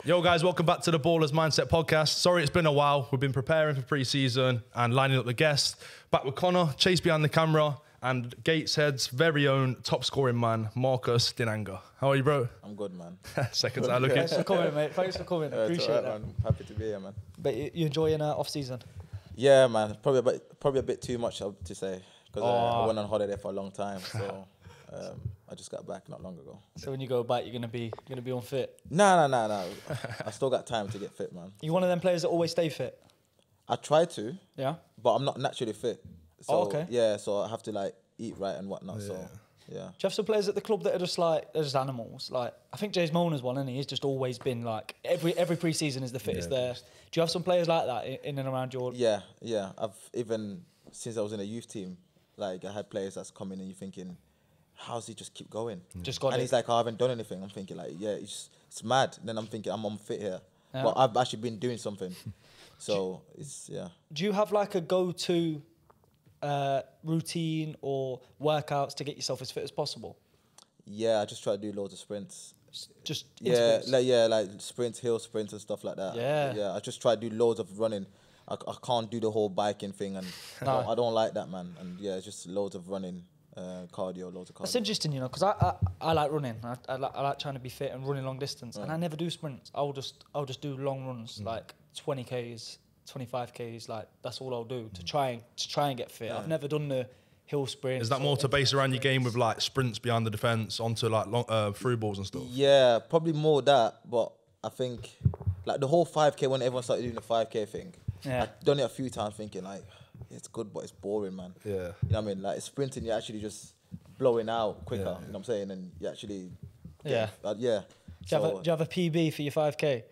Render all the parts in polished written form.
Yo, guys, welcome back to the Ballers Mindset Podcast. Sorry it's been a while. We've been preparing for pre-season and lining up the guests. Back with Connor, Chase behind the camera, and Gateshead's very own top-scoring man, Marcus Dinanga. How are you, bro? I'm good, man. Second time looking. Thanks for coming, mate. Thanks for coming. Appreciate that. Man. Happy to be here, man. But you enjoying off-season? Yeah, man. Probably a bit too much to say because I went on holiday for a long time, so I just got back not long ago. So when you go back, you're gonna be unfit. No. I still got time to get fit, man. You one of them players that always stay fit? I try to, Yeah. but I'm not naturally fit. So, okay. Yeah, so I have to like eat right and whatnot. Yeah. So yeah. Do you have some players at the club that are just like they're just animals? Like I think James Mona's one, and he's just always been like every pre-season is the fittest there. Do you have some players like that in and around your? Yeah. I've even since I was in a youth team, like I had players that's coming and you're thinking, how's he just keep going? Just got and it. he's like, I haven't done anything. I'm thinking like, yeah, it's mad. And then I'm thinking I'm unfit here, Yeah. but I've actually been doing something. So Do you have like a go-to routine or workouts to get yourself as fit as possible? Yeah, I just try to do loads of sprints. Just Yeah, intervals? like sprints, hill sprints and stuff like that. Yeah. Yeah, I just try to do loads of running. I can't do the whole biking thing, and No. I don't like that, man. And yeah, it's just loads of running, cardio, loads of cardio. That's interesting, you know, because I like running. I like trying to be fit and running long distance, and I never do sprints. I'll just do long runs, like 20Ks, 25Ks. Like that's all I'll do to try and get fit. I've never done the hill sprint. Is that more to base around your game with like sprints behind the defence onto like long, through balls and stuff? Yeah, probably more that, but I think like the whole 5K when everyone started doing the 5K thing, I've done it a few times thinking like, it's good, but it's boring, man. Yeah. You know what I mean? Like sprinting, you're actually just blowing out quicker, you know what I'm saying? And you actually... Yeah. Yeah. Do you have a PB for your 5K?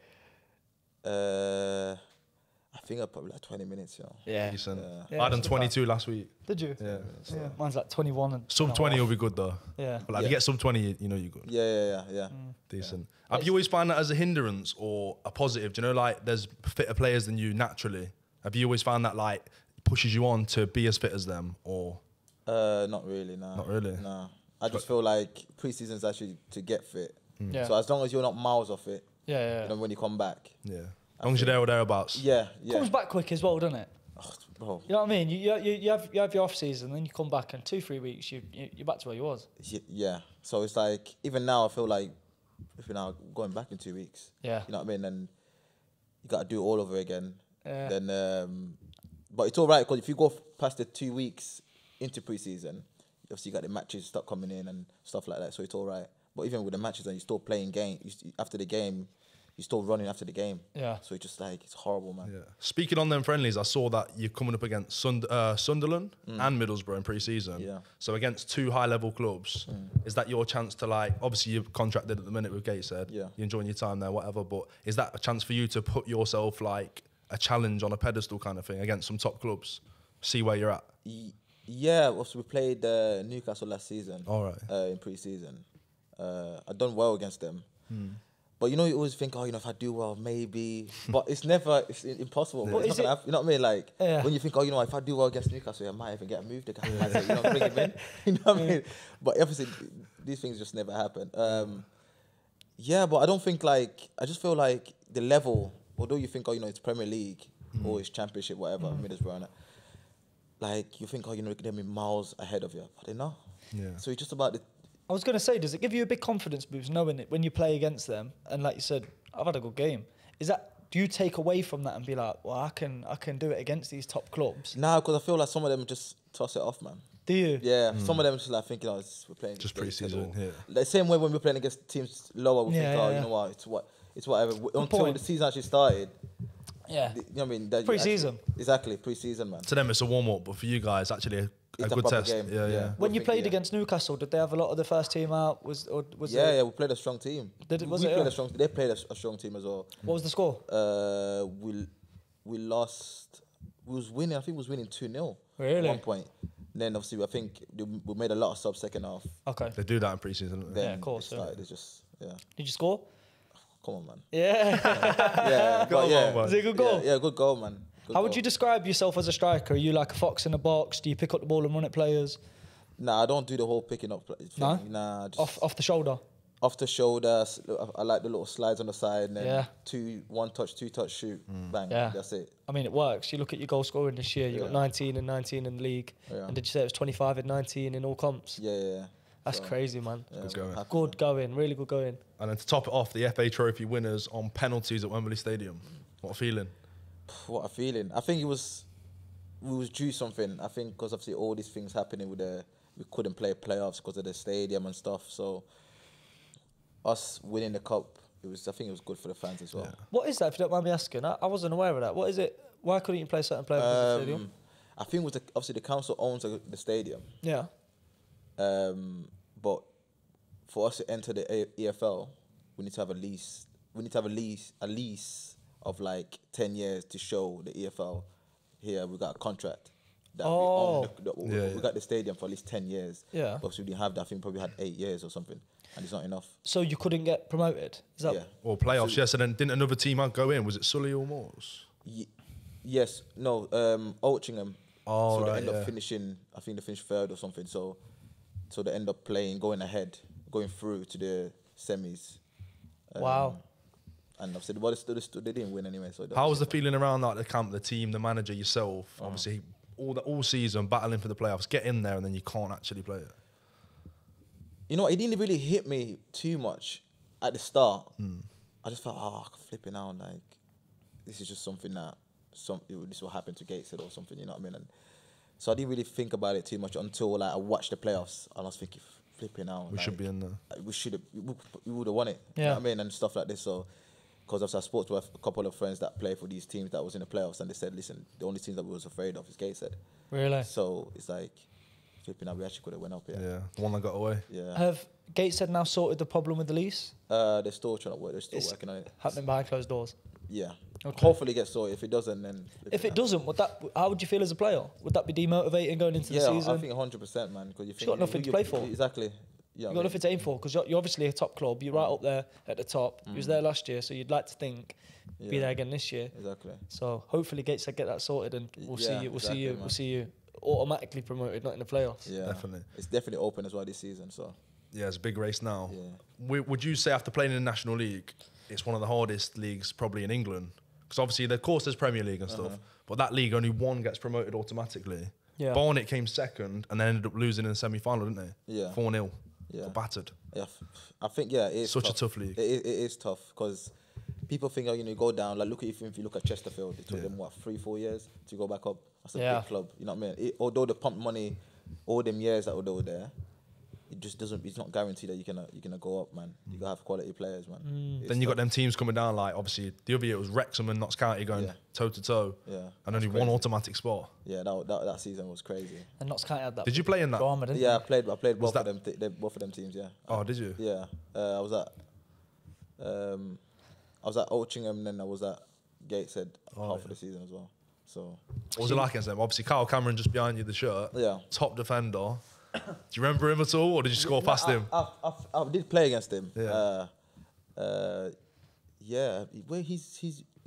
I think I probably like 20 minutes, you know. Yeah. Decent. Yeah, I done that's 22 last week. Did you? Yeah. Yeah. Mine's like 21 and Sub 20 will be good though. Yeah. But like if you get sub 20, you know you're good. Yeah. Decent. Have you always found that as a hindrance or a positive? Do you know like there's fitter players than you naturally? Have you always found that like pushes you on to be as fit as them or? Not really, no. Not really? No. I just feel like pre-season's actually to get fit. Yeah. So as long as you're not miles off it, Yeah. you know, when you come back. Yeah. As long as you're there or thereabouts. Yeah. Comes back quick as well, doesn't it? Oh, bro. You know what I mean? You have your off season, then you come back and 2-3 weeks you're back to where you was. Yeah. So it's like even now I feel like if you're now going back in 2 weeks. Yeah. You know what I mean? And you got to do it all over again. Yeah. Then, but it's all right because if you go past the 2 weeks into pre-season, obviously you got the matches start coming in and stuff like that. So it's all right. But even with the matches and you're still playing after the game, you're still running after the game. Yeah. So it's just like, it's horrible, man. Yeah. Speaking on them friendlies, I saw that you're coming up against Sunderland and Middlesbrough in pre-season. Yeah. So against two high-level clubs, is that your chance to like, obviously you're contracted at the minute with Gateshead, Yeah. you're enjoying your time there, whatever, but is that a chance for you to put yourself like a challenge on a pedestal kind of thing against some top clubs, see where you're at? Yeah, also we played Newcastle last season. All right. In pre-season. I done well against them. But you know, you always think, if I do well, maybe. But it's impossible. But It's not gonna happen, you know what I mean? Like, Yeah. when you think, if I do well against Newcastle, I might even get moved again. Bring him in. You know what I mean? But obviously, these things just never happen. Yeah, but I don't think, I just feel like the level, although you think, it's Premier League or it's Championship, whatever, Middlesbrough, and you think, they're miles ahead of you. But they're not. Yeah. So it's just about the... I was going to say, does it give you a big confidence boost knowing it when you play against them? And like you said, I've had a good game. Do you take away from that and be like, well, I can do it against these top clubs? Nah, because I feel like some of them just toss it off, man. Do you? Yeah, some of them just like thinking, we're playing Just against pre-season, Gateshead or- yeah. The same way when we're playing against teams lower, we Yeah, think, yeah. you know what, it's whatever. Until point. the season actually started, Yeah. you know what I mean? That you Pre-season. Exactly, pre-season, man. To them it's a warm-up, but for you guys, actually a It's a good proper test. game, Yeah. yeah. When you think, played yeah. against Newcastle, did they have a lot of the first team out? Was Yeah, we played a strong team. Was we it, played yeah? a strong. They played a strong team as well. What was the score? We lost. We was winning. I think we was winning 2-0 Really? at one point. Then obviously I think we made a lot of subs second half. Okay. They do that in pre-season. Don't they? Then of course, It yeah. started, it's just Did you score? come on, man. Yeah. Yeah, Go but on, yeah. man. Is it a good goal? Yeah, good goal, man. Good How would goal. you describe yourself as a striker? Are you like a fox in a box? Do you pick up the ball and run at players? Nah, I don't do the whole picking up thing. No? Nah, just Off the shoulder? off the shoulder. I like the little slides on the side, and then Yeah. one touch, two touch shoot, bang. Yeah. That's it. I mean, it works. You look at your goal scoring this year. You got 19 and 19 in the league, and did you say it was 25 and 19 in all comps? Yeah. That's crazy, man. Yeah, Good going. Good going, really good going. And then to top it off, the FA Trophy winners on penalties at Wembley Stadium. What a feeling. What a feeling. I think we was due something. I think because obviously all these things happening we couldn't play playoffs because of the stadium and stuff. So us winning the cup, I think it was good for the fans as well. Yeah. What is that, if you don't mind me asking? I wasn't aware of that. What is it? Why couldn't you play certain players at the stadium? I think it was obviously the council owns the stadium. Yeah. But for us to enter the EFL, we need to have a lease. We need to have a lease of like 10 years to show the EFL. Here we got a contract that we own. We got the stadium for at least 10 years. Yeah. But we didn't have that. I think we probably had 8 years or something, and it's not enough. So you couldn't get promoted? Is that? Yeah. Or playoffs, yes. And then didn't another team go in? Was it Sully or Moors? Yes. No. Altrincham. Oh, so right, they end up finishing. I think they finished third or something. So they end up going ahead, going through to the semis. Wow. And obviously, they didn't win anyway. So How was the feeling around that? The camp, the team, the manager, yourself? Obviously, all season battling for the playoffs. Get in there and then you can't actually play it. You know, it didn't really hit me too much at the start. I just felt, flipping out, like this is just something that this will happen to Gateshead or something. You know what I mean? And so I didn't really think about it too much until like I watched the playoffs and I was thinking, flipping out. We should be in there. We would have won it. Yeah. You know what I mean? And stuff like this. So, because I spoke to a couple of friends that play for these teams that was in the playoffs, and they said, listen, the only teams that we was afraid of is Gateshead. Really? So it's like, flipping out, we actually could have went up here. Yeah, the one that got away. Yeah. Have Gateshead now sorted the problem with the lease? They're still trying to work. They're still It's working on it. happening behind closed doors. Yeah. Okay. Hopefully it gets sorted. If it doesn't, then... If it doesn't, how would you feel as a player? Would that be demotivating going into the season? I think 100%, man. Because You've got nothing to play for. Exactly. Yeah, You've got nothing to aim for because you're obviously a top club. You're right up there at the top. You was there last year, so you'd like to think be there again this year. Exactly. So hopefully Gateshead get that sorted, and we'll see you. We'll see you automatically promoted, not in the playoffs. Yeah, definitely. It's definitely open as well this season. So yeah, it's a big race now. Yeah. Would you say after playing in the National League, it's one of the hardest leagues probably in England? Because obviously, of course, there's Premier League and stuff, but that league only one gets promoted automatically. Yeah. Barnet came second and then ended up losing in the semi-final, didn't they? Yeah. 4-0. Yeah. Got battered. Yeah, I think it's Such a tough league. It is tough because people think, you go down. Like, if you look at Chesterfield, it took them 3-4 years to go back up. That's a big club. You know what I mean? Although they pumped money all them years that they were there, it just doesn't. It's not guaranteed that you're gonna go up, man. You gotta have quality players, man. Then you got them teams coming down. Like obviously the other year it was Wrexham and Notts County going toe to toe. Yeah, and only one automatic spot. Yeah, that season was crazy. And Notts County had that. Did you play in that? Drama, didn't Yeah, you? I played both of them. Both of them teams. Yeah. Oh, did you? Yeah, I was at Altrincham, and then I was at Gateshead half of the season as well. So What was it like against them? Obviously, Kyle Cameron just behind you, the shirt. Yeah. Top defender. Do you remember him at all, or did you score past him? I did play against him. Yeah. Yeah. Where he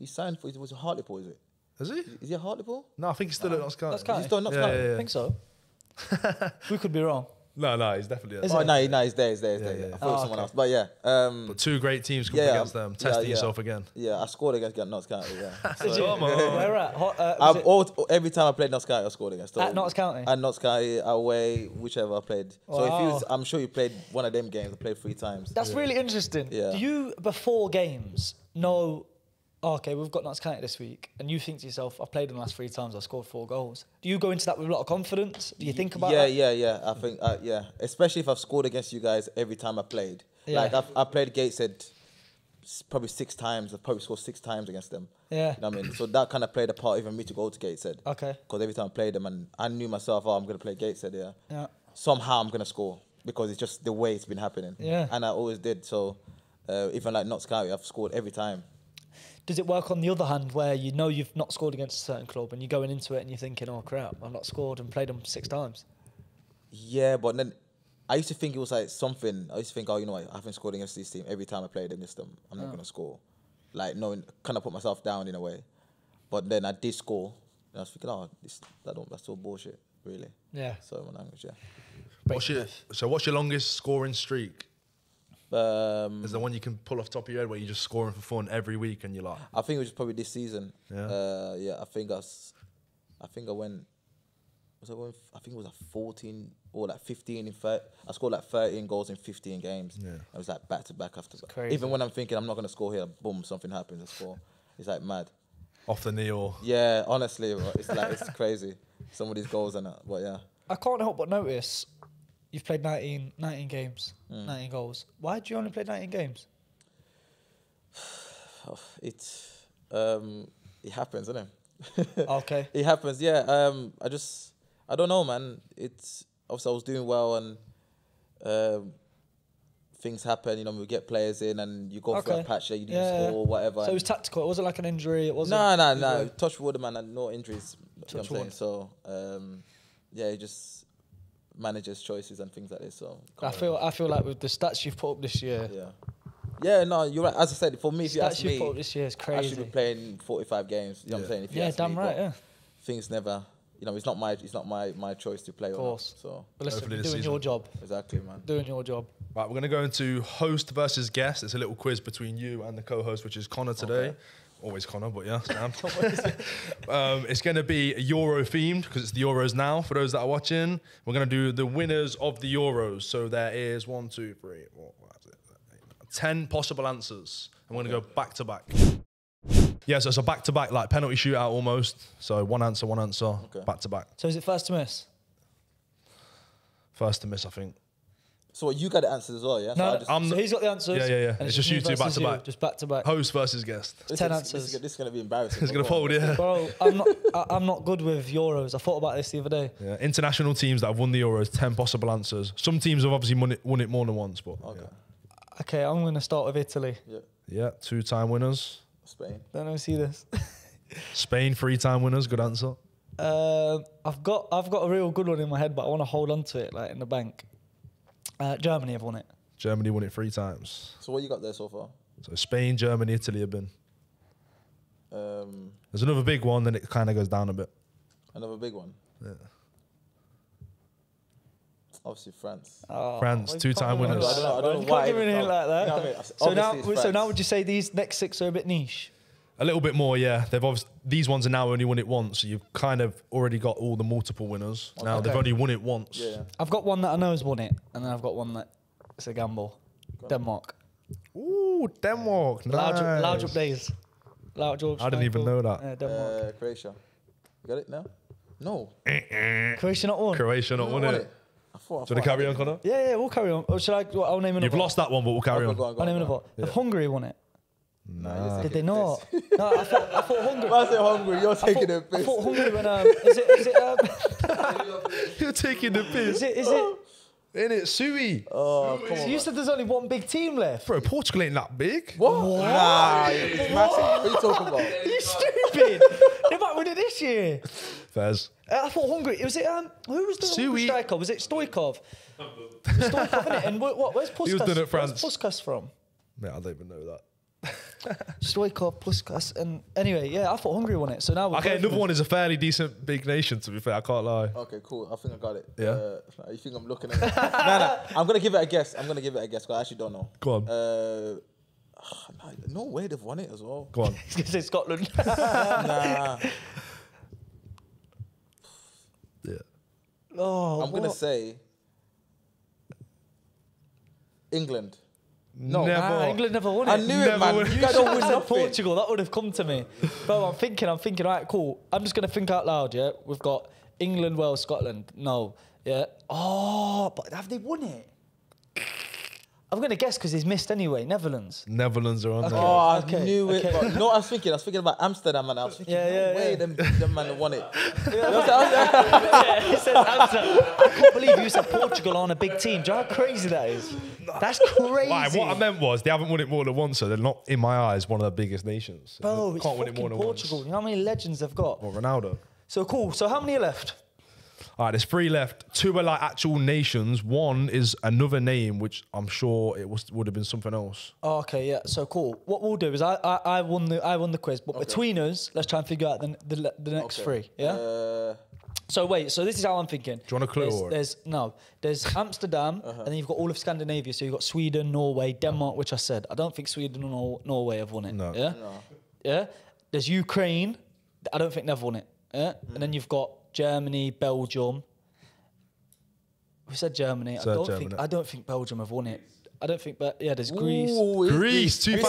signed for? Was it Hartlepool? Is it? Is he? Is he at Hartlepool? No, I think he's still at Notts County. Notts County. He's still not. Yeah. I think so. We could be wrong. No, he's definitely at Is Oh it? no, he's there. Yeah. I thought it was someone else, but yeah. But two great teams coming against them, testing yourself again. Yeah, I scored against Notts County. Yeah. Did you? Come on. Where at? Was it Every time I played Notts County, I scored against. at Notts County? At Notts County, away, whichever I played. So Wow. I'm sure you played one of them games. I played 3 times. That's really interesting. Yeah. Do you, before games, know, okay, we've got Notts County this week, and you think to yourself, I've played them the last 3 times, I've scored 4 goals. Do you go into that with a lot of confidence? Do you think about that? Yeah. I think, especially if I've scored against you guys every time I played. Yeah. Like, I played Gateshead probably 6 times. I've probably scored 6 times against them. Yeah. You know what I mean? So that kind of played a part even me to go to Gateshead. Okay. Because every time I played them, and I knew myself, I'm going to play Gateshead, Yeah. somehow I'm going to score because it's just the way it's been happening. Yeah. And I always did. So even like Notts County, I've scored every time. Does it work on the other hand where you know you've not scored against a certain club and you're going into it and you're thinking, oh crap, I've not scored and played them 6 times? Yeah, but then I used to think it was like something. I used to think, oh, you know what, I haven't scored against this team. Every time I played against them, I'm not going to score. Like, knowing, kind of put myself down in a way. But then I did score. And I was thinking, oh, that's all bullshit, really. Yeah. So my language, yeah. What's your longest scoring streak? Is there one you can pull off the top of your head where you're just scoring for fun every week and you're like... I think it was probably this season. Yeah. I think I went... I think it was like 14 or like 15 in 30. I scored like 13 goals in 15 games. Yeah. It was like back to back after back. Crazy. Even when I'm thinking I'm not going to score here, boom, something happens, I score. It's like mad. Off the knee or... Yeah, honestly, it's like, it's crazy. Some of these goals and that, but yeah. I can't help but notice you've played 19 games, 19 goals. Why do you only play 19 games? It happens, isn't it? Okay. It happens, yeah. I don't know, man. It's obviously I was doing well and things happen. You know, we get players in and you go through a patch that you need to score or whatever. So it was tactical. It wasn't like an injury. It wasn't. No. Touch wood, man, and no injuries. You know what I'm saying? So yeah, he just manages choices and things like this. So I feel like with the stats you've put up this year. Yeah, no, you're right. As I said, for me, if you ask Stats you've me, put up this year is crazy. I should be playing 45 games. You know what I'm saying? If you ask damn me, right. Yeah. Things never. You know, it's not my choice to play. Of course. So, but listen, hopefully you're this doing season. your job. Exactly, man. Doing your job. Right, we're going to go into host versus guest. It's a little quiz between you and the co-host, which is Connor today. Okay. Always Connor, but yeah, Sam. It's going to be Euro themed because it's the Euros now. For those that are watching, we're going to do the winners of the Euros. So there is 1, 2, 3, 4, 5, 6, 7, 8, 10 possible answers. I'm going to go back to back. Yeah, so it's a back to back, like penalty shootout almost. So one answer, back to back. So is it first to miss? First to miss, I think. So you got the answers as well, yeah? No, So so he's got the answers. Yeah. And It's just you two back to back. Just back to back. Host versus guest. this 10 is- answers. This is going to be embarrassing. It's going to fold, yeah. Bro, I'm not good with Euros. I thought about this the other day. Yeah. International teams that have won the Euros, 10 possible answers. Some teams have obviously won it more than once, but Okay. Okay, I'm going to start with Italy. yeah, 2-time winners. Spain. Don't know, see this. Spain, 3-time winners. Good answer. I've got a real good one in my head, but I want to hold on to it, like in the bank. Germany have won it. Germany won it 3 times. So what you got there so far? So Spain, Germany, Italy have been. Um, There's another big one, then it kind of goes down a bit. another big one. Yeah. Obviously France. Oh, France, you 2-time can't winners. I don't know You why. can't give me a hint like that. You know what I mean? So Obviously it's now France. would you say these next 6 are a bit niche? A little bit more, yeah. They've obviously, these ones are now only won it once, so you've kind of already got all the multiple winners. Now they've only won it once. Yeah. I've got one that I know has won it, and then I've got one that it's a gamble. Denmark. Ooh, Denmark. Nice. Loud days. I didn't even know that. Yeah, Denmark. Croatia. You got it now? No. Croatia not won. Croatia not won it. I thought. Should I carry on, Connor? Yeah, we'll carry on. Or should I? I'll name another. You've lost that one, but we'll carry on. I'll name another. Have Hungary won it? Nah. Did they not? No, I thought Hungary. I say Hungary. You're taking a I piss. thought Hungary when is it You're taking the piss. is it? Ain't it, Sui? Oh, come on. You said there's only one big team left. Bro, Portugal ain't that big. What? Nah, it's massive. What are you talking about? You stupid. They might win it this year. Fairs. I thought Hungary. Was it who was the Hungary striker? Was it Stoikov? Stoikov, innit? And where's Puskas? He was done at France. Where's Puskas from? Mate, I don't even know that. Stoikov, Puskas, and anyway, yeah, I thought Hungary won it. So now we're Okay, another one is a fairly decent big nation, to be fair. I can't lie. Okay, cool. I think I got it. Yeah? You think I'm looking at it? No. I'm going to give it a guess. Because I actually don't know. Go on. No way they've won it as well. Go on. He's going to say Scotland. Nah. Yeah. Oh, I'm going to say England. No. Never. England never won it. I knew it, man. You guys don't win said nothing. Portugal, that would have come to me. Bro, I'm thinking, all right, cool. I'm just going to think out loud, yeah? We've got England, Wales, Scotland. No. Yeah. Oh, but have they won it? I'm going to guess because he's missed anyway. Netherlands. Netherlands are on there. Oh, I Okay, knew it. okay. But no, I was thinking about Amsterdam, and I was thinking, no way, them man have won it. Yeah, he said Amsterdam. I can't believe you said Portugal on a big team. Do you know how crazy that is? That's crazy. Right, what I meant was they haven't won it more than once, so they're not, in my eyes, one of the biggest nations. Bro, They it's can't win it more fucking than Portugal. once. You know how many legends they've got? Or Ronaldo. So cool. So how many are left? All right, there's 3 left. 2 are like actual nations. 1 is another name, which I'm sure it would have been something else. Oh, okay, yeah. So cool. What we'll do is I won the quiz, but between us, let's try and figure out the next 3. Yeah. So wait, so this is how I'm thinking. Do you want a clue? There's Amsterdam, and then you've got all of Scandinavia. So you've got Sweden, Norway, Denmark, which I said. I don't think Sweden or Norway have won it. No. Yeah? No. Yeah? There's Ukraine. I don't think they've won it. Yeah? And then you've got Germany, Belgium. We said Germany. I don't think Belgium have won it. I don't think, but yeah, there's Greece. Ooh, Greece, Greece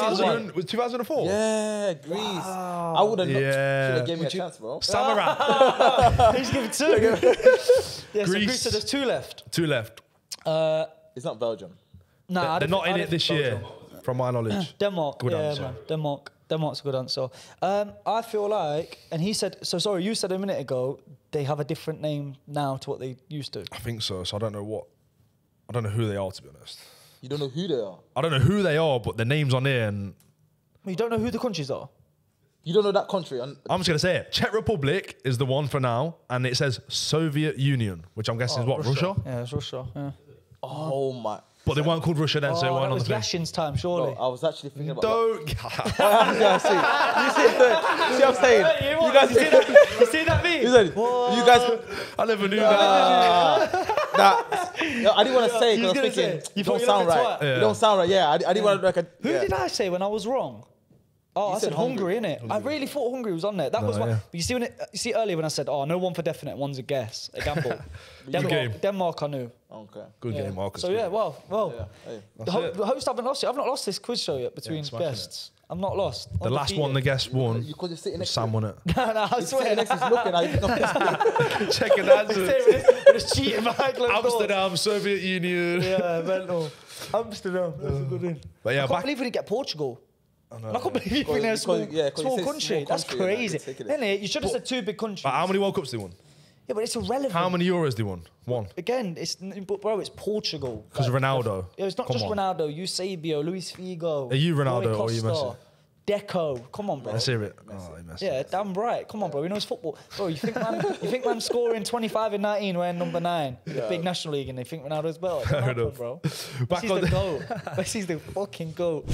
2004? Yeah, Greece. I would have not. Should have given me a chance, bro. Samarat. He's given two. Yeah, so Greece, so there's two left. Two left. It's not Belgium. Nah, They're not in it this year, from my knowledge. Denmark. Good yeah, answer. man. Denmark's a good answer. I feel like, and he said, so sorry, you said a minute ago, they have a different name now to what they used to. I think so. So I don't know who they are, to be honest. You don't know who they are. I don't know who they are, but the name's on there, and You don't know who the countries are? You don't know that country. I'm just gonna say it. Czech Republic is the one for now, and it says Soviet Union, which I'm guessing is what, Russia? Yeah, it's Russia. Yeah. Oh my. But they weren't called Russia then, so it Oh, weren't that on was the thing. Yashin's time, surely. Bro, I was actually thinking about. Don't. You see what I'm saying? You guys You see that meme? You said, you guys. I never knew that. No, I didn't want to say because I was gonna thinking say, you you thought don't you sound looked right. a twat. You don't sound right. Yeah, I didn't want to like a. Who yeah. did I say when I was wrong? Oh, I said said Hungary, innit? I really thought Hungary was on there. That was one. yeah. But you see earlier when I said, oh, no one for definite, one's a guess, a gamble. game. Denmark, I knew. Okay. Good game, Marcus. So yeah, well, Yeah. Hey. the host haven't lost it. I've not lost this quiz show yet between smashing guests. I'm not lost. The last one the guest won, You could just sit next. Sam won it. No, I He's swear. sitting next. He's looking. I didn't Checking answers. It's cheating behind closed doors. Amsterdam, Soviet Union. Yeah, mental. Amsterdam. That's a good one. But yeah, I can't believe we didn't get Portugal. And I can't believe you think they're a small, because it small says country. small That's country, and crazy. it's taking it. Innit? You should have said two big countries. But how many World Cups they won? Yeah, but it's irrelevant. How many Euros they won? One. Again, but bro, it's Portugal. Because of Ronaldo. Yeah, it's not Come just on. Ronaldo. Eusebio, Luis Figo. Are you Rui Ronaldo or are you Costa, Messi? Deco. Come on, bro. Let's hear it. Oh, Messi. Yeah, damn right. Come on, bro. He knows football. Bro, you think man scoring 25 and 19 wearing number 9 in the big National League and they think Ronaldo's better? Fair Come on, enough. bro. Back Messi's on the GOAT. Messi's the fucking GOAT.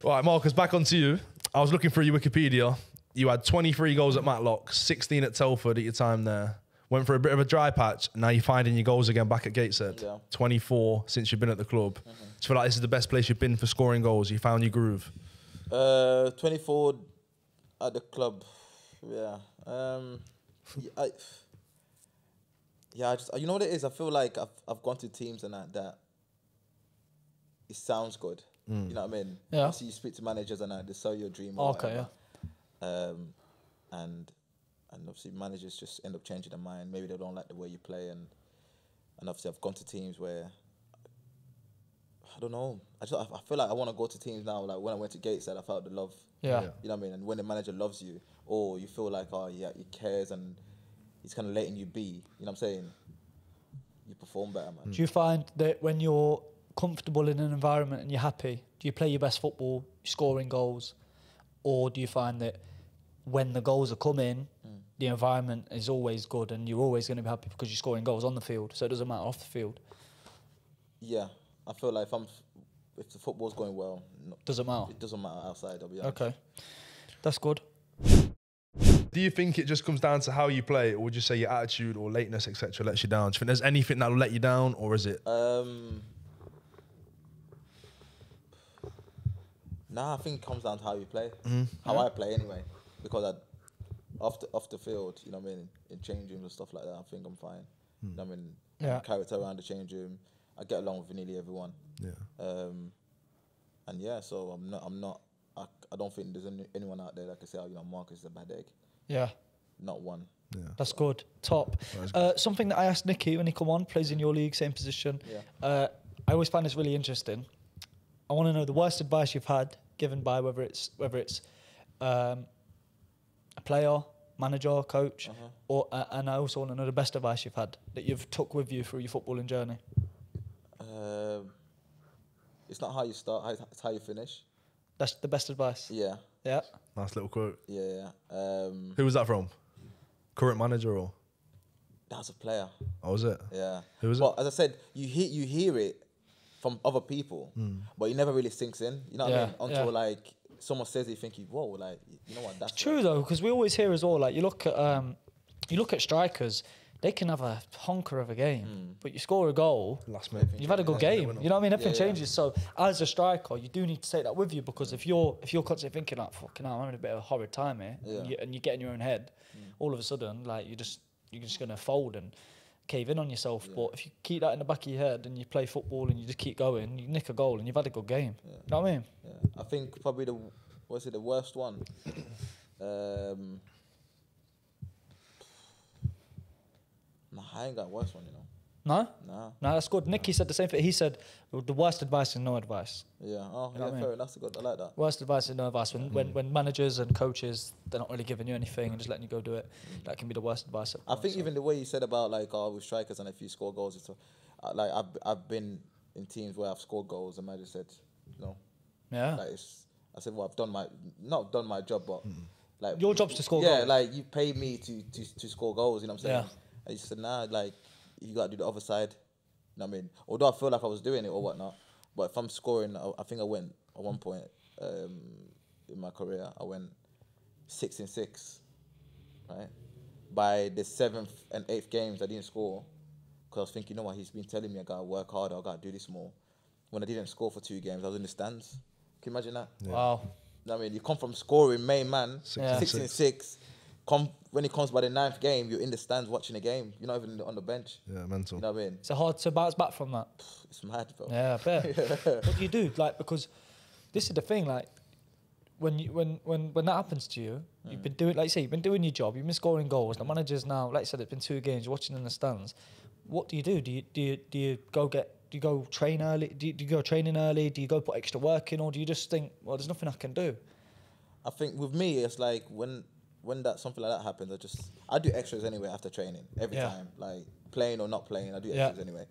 All right, Marcus, back onto you. I was looking through your Wikipedia. You had 23 goals at Matlock, 16 at Telford at your time there. Went for a bit of a dry patch. Now you're finding your goals again back at Gateshead. Yeah. 24 since you've been at the club. Do you feel like this is the best place you've been for scoring goals? You found your groove. 24 at the club. Yeah. I just, you know what it is? I feel like I've gone to teams and that it sounds good. You know what I mean? Yeah. So you speak to managers and they sell your dream. Or Okay, whatever. And obviously managers just end up changing their mind. Maybe they don't like the way you play, and obviously I've gone to teams where I don't know. I feel like I want to go to teams now. Like when I went to Gateshead, I felt the love. Yeah. You know what I mean? And when the manager loves you, or you feel like, oh yeah, he cares and he's kind of letting you be. You know what I'm saying? You perform better, man. Do you find that when you're comfortable in an environment and you're happy, do you play your best football, scoring goals, or do you find that when the goals are coming, the environment is always good and you're always going to be happy because you're scoring goals on the field, so it doesn't matter off the field? Yeah, I feel like if the football's going well, Doesn't matter. it doesn't matter outside. I'll be honest. Okay, that's good. Do you think it just comes down to how you play, or would you say your attitude or lateness, etc., lets you down? Do you think there's anything that will let you down, or is it? Nah, I think it comes down to how you play, how I play anyway. Because off the field, you know what I mean, in change rooms and stuff like that, I think I'm fine. You know what I mean, Yeah. character around the change room, I get along with nearly everyone. Yeah. And yeah, so I don't think there's anyone out there that can say, oh, you know, Marcus is a bad egg. Yeah, Not one. Yeah. that's good. Top. Something that I asked Nicky when he come on, plays in your league, same position. Yeah. I always find this really interesting. I want to know the worst advice you've had given by whether it's a player, manager, coach, or and I also want to know the best advice you've had that you've took with you through your footballing journey. It's not how you start, it's how you finish. That's the best advice. Yeah. Yeah. Nice little quote. Yeah. Who was that from? Current manager or? That was a player. Oh, was it? Yeah. Who was well, as I said, you hear it from other people, but it never really sinks in. You know what I mean? Until like someone says it, you think, whoa, like, you know what? That's True though, because we always hear as well. Like you look at you look at strikers, they can have a honker of a game, but you score a goal, Last minute. you've had a good game. You know what I mean? Everything Yeah, yeah. changes. So as a striker, you do need to take that with you, because if you're constantly thinking like, fucking hell, I'm having a bit of a horrid time here, and you get in your own head, all of a sudden, like you're just gonna fold and cave in on yourself. But if you keep that in the back of your head and you play football and you just keep going, you nick a goal and you've had a good game. You know what I mean? Yeah. I think probably the worst one. Nah, I ain't got a worse one, you know. No, Nah. no, that's good. Nicky said the same thing. He said the worst advice is no advice. Yeah. Oh, You know what I yeah. mean? Fair enough. That's good. I like that. Worst advice is no advice. When managers and coaches, they're not really giving you anything and just letting you go do it, that can be the worst advice. I think even the way you said about like, oh, with strikers and if you score goals, it's like I've been in teams where I've scored goals and manager said, no. Yeah. Like I said, well, I've not done my job, but like Your job's to score yeah, goals. like you paid me to score goals. You know what I'm saying? Yeah. And you said, nah, like you got to do the other side. You know what I mean? Although I feel like I was doing it or whatnot, but if I'm scoring, I think I went at one point in my career, I went 6 and 6, right? By the 7th and 8th games, I didn't score because I was thinking, you know what, he's been telling me I gotta work harder, I gotta do this more. When I didn't score for 2 games, I was in the stands. Can you imagine that? Yeah. Wow. You know what I mean? You come from scoring main man, 6 Yeah. and 6. When it comes by the 9th game, you're in the stands watching the game. You're not even on the bench. Yeah, mental. You know what I mean? Is it hard to bounce back from that? It's mad, bro. Yeah, I bet. What do you do? Like, because this is the thing, like, when that happens to you, you've been doing, like you say, you've been doing your job, you've been scoring goals. The manager's now, like you said, it's been 2 games, you're watching in the stands. What do you do? Do you go train early? Do you go training early? Do you go put extra work in, or do you just think, well, there's nothing I can do? I think with me, it's like when something like that happens, I do extras anyway after training every time, like playing or not playing, I do extras anyway.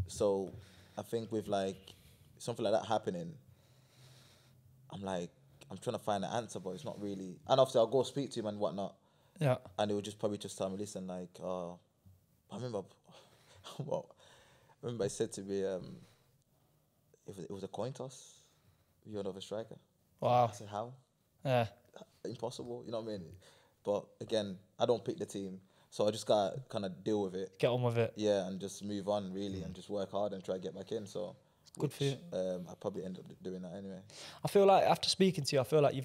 So I think with like something like that happening, I'm trying to find an answer, but it's not really. And obviously I'll go speak to him and whatnot, Yeah. and he would probably just tell me, listen, like, I remember, he said to me, it was a coin toss. You're another striker. Wow. I said, how? Yeah. Impossible, you know what I mean? But again, I don't pick the team, so I just gotta kind of deal with it. Get on with it. Yeah, and just move on really, and just work hard and try to get back in. So Good for you. I probably end up doing that anyway. I feel like after speaking to you, I feel like you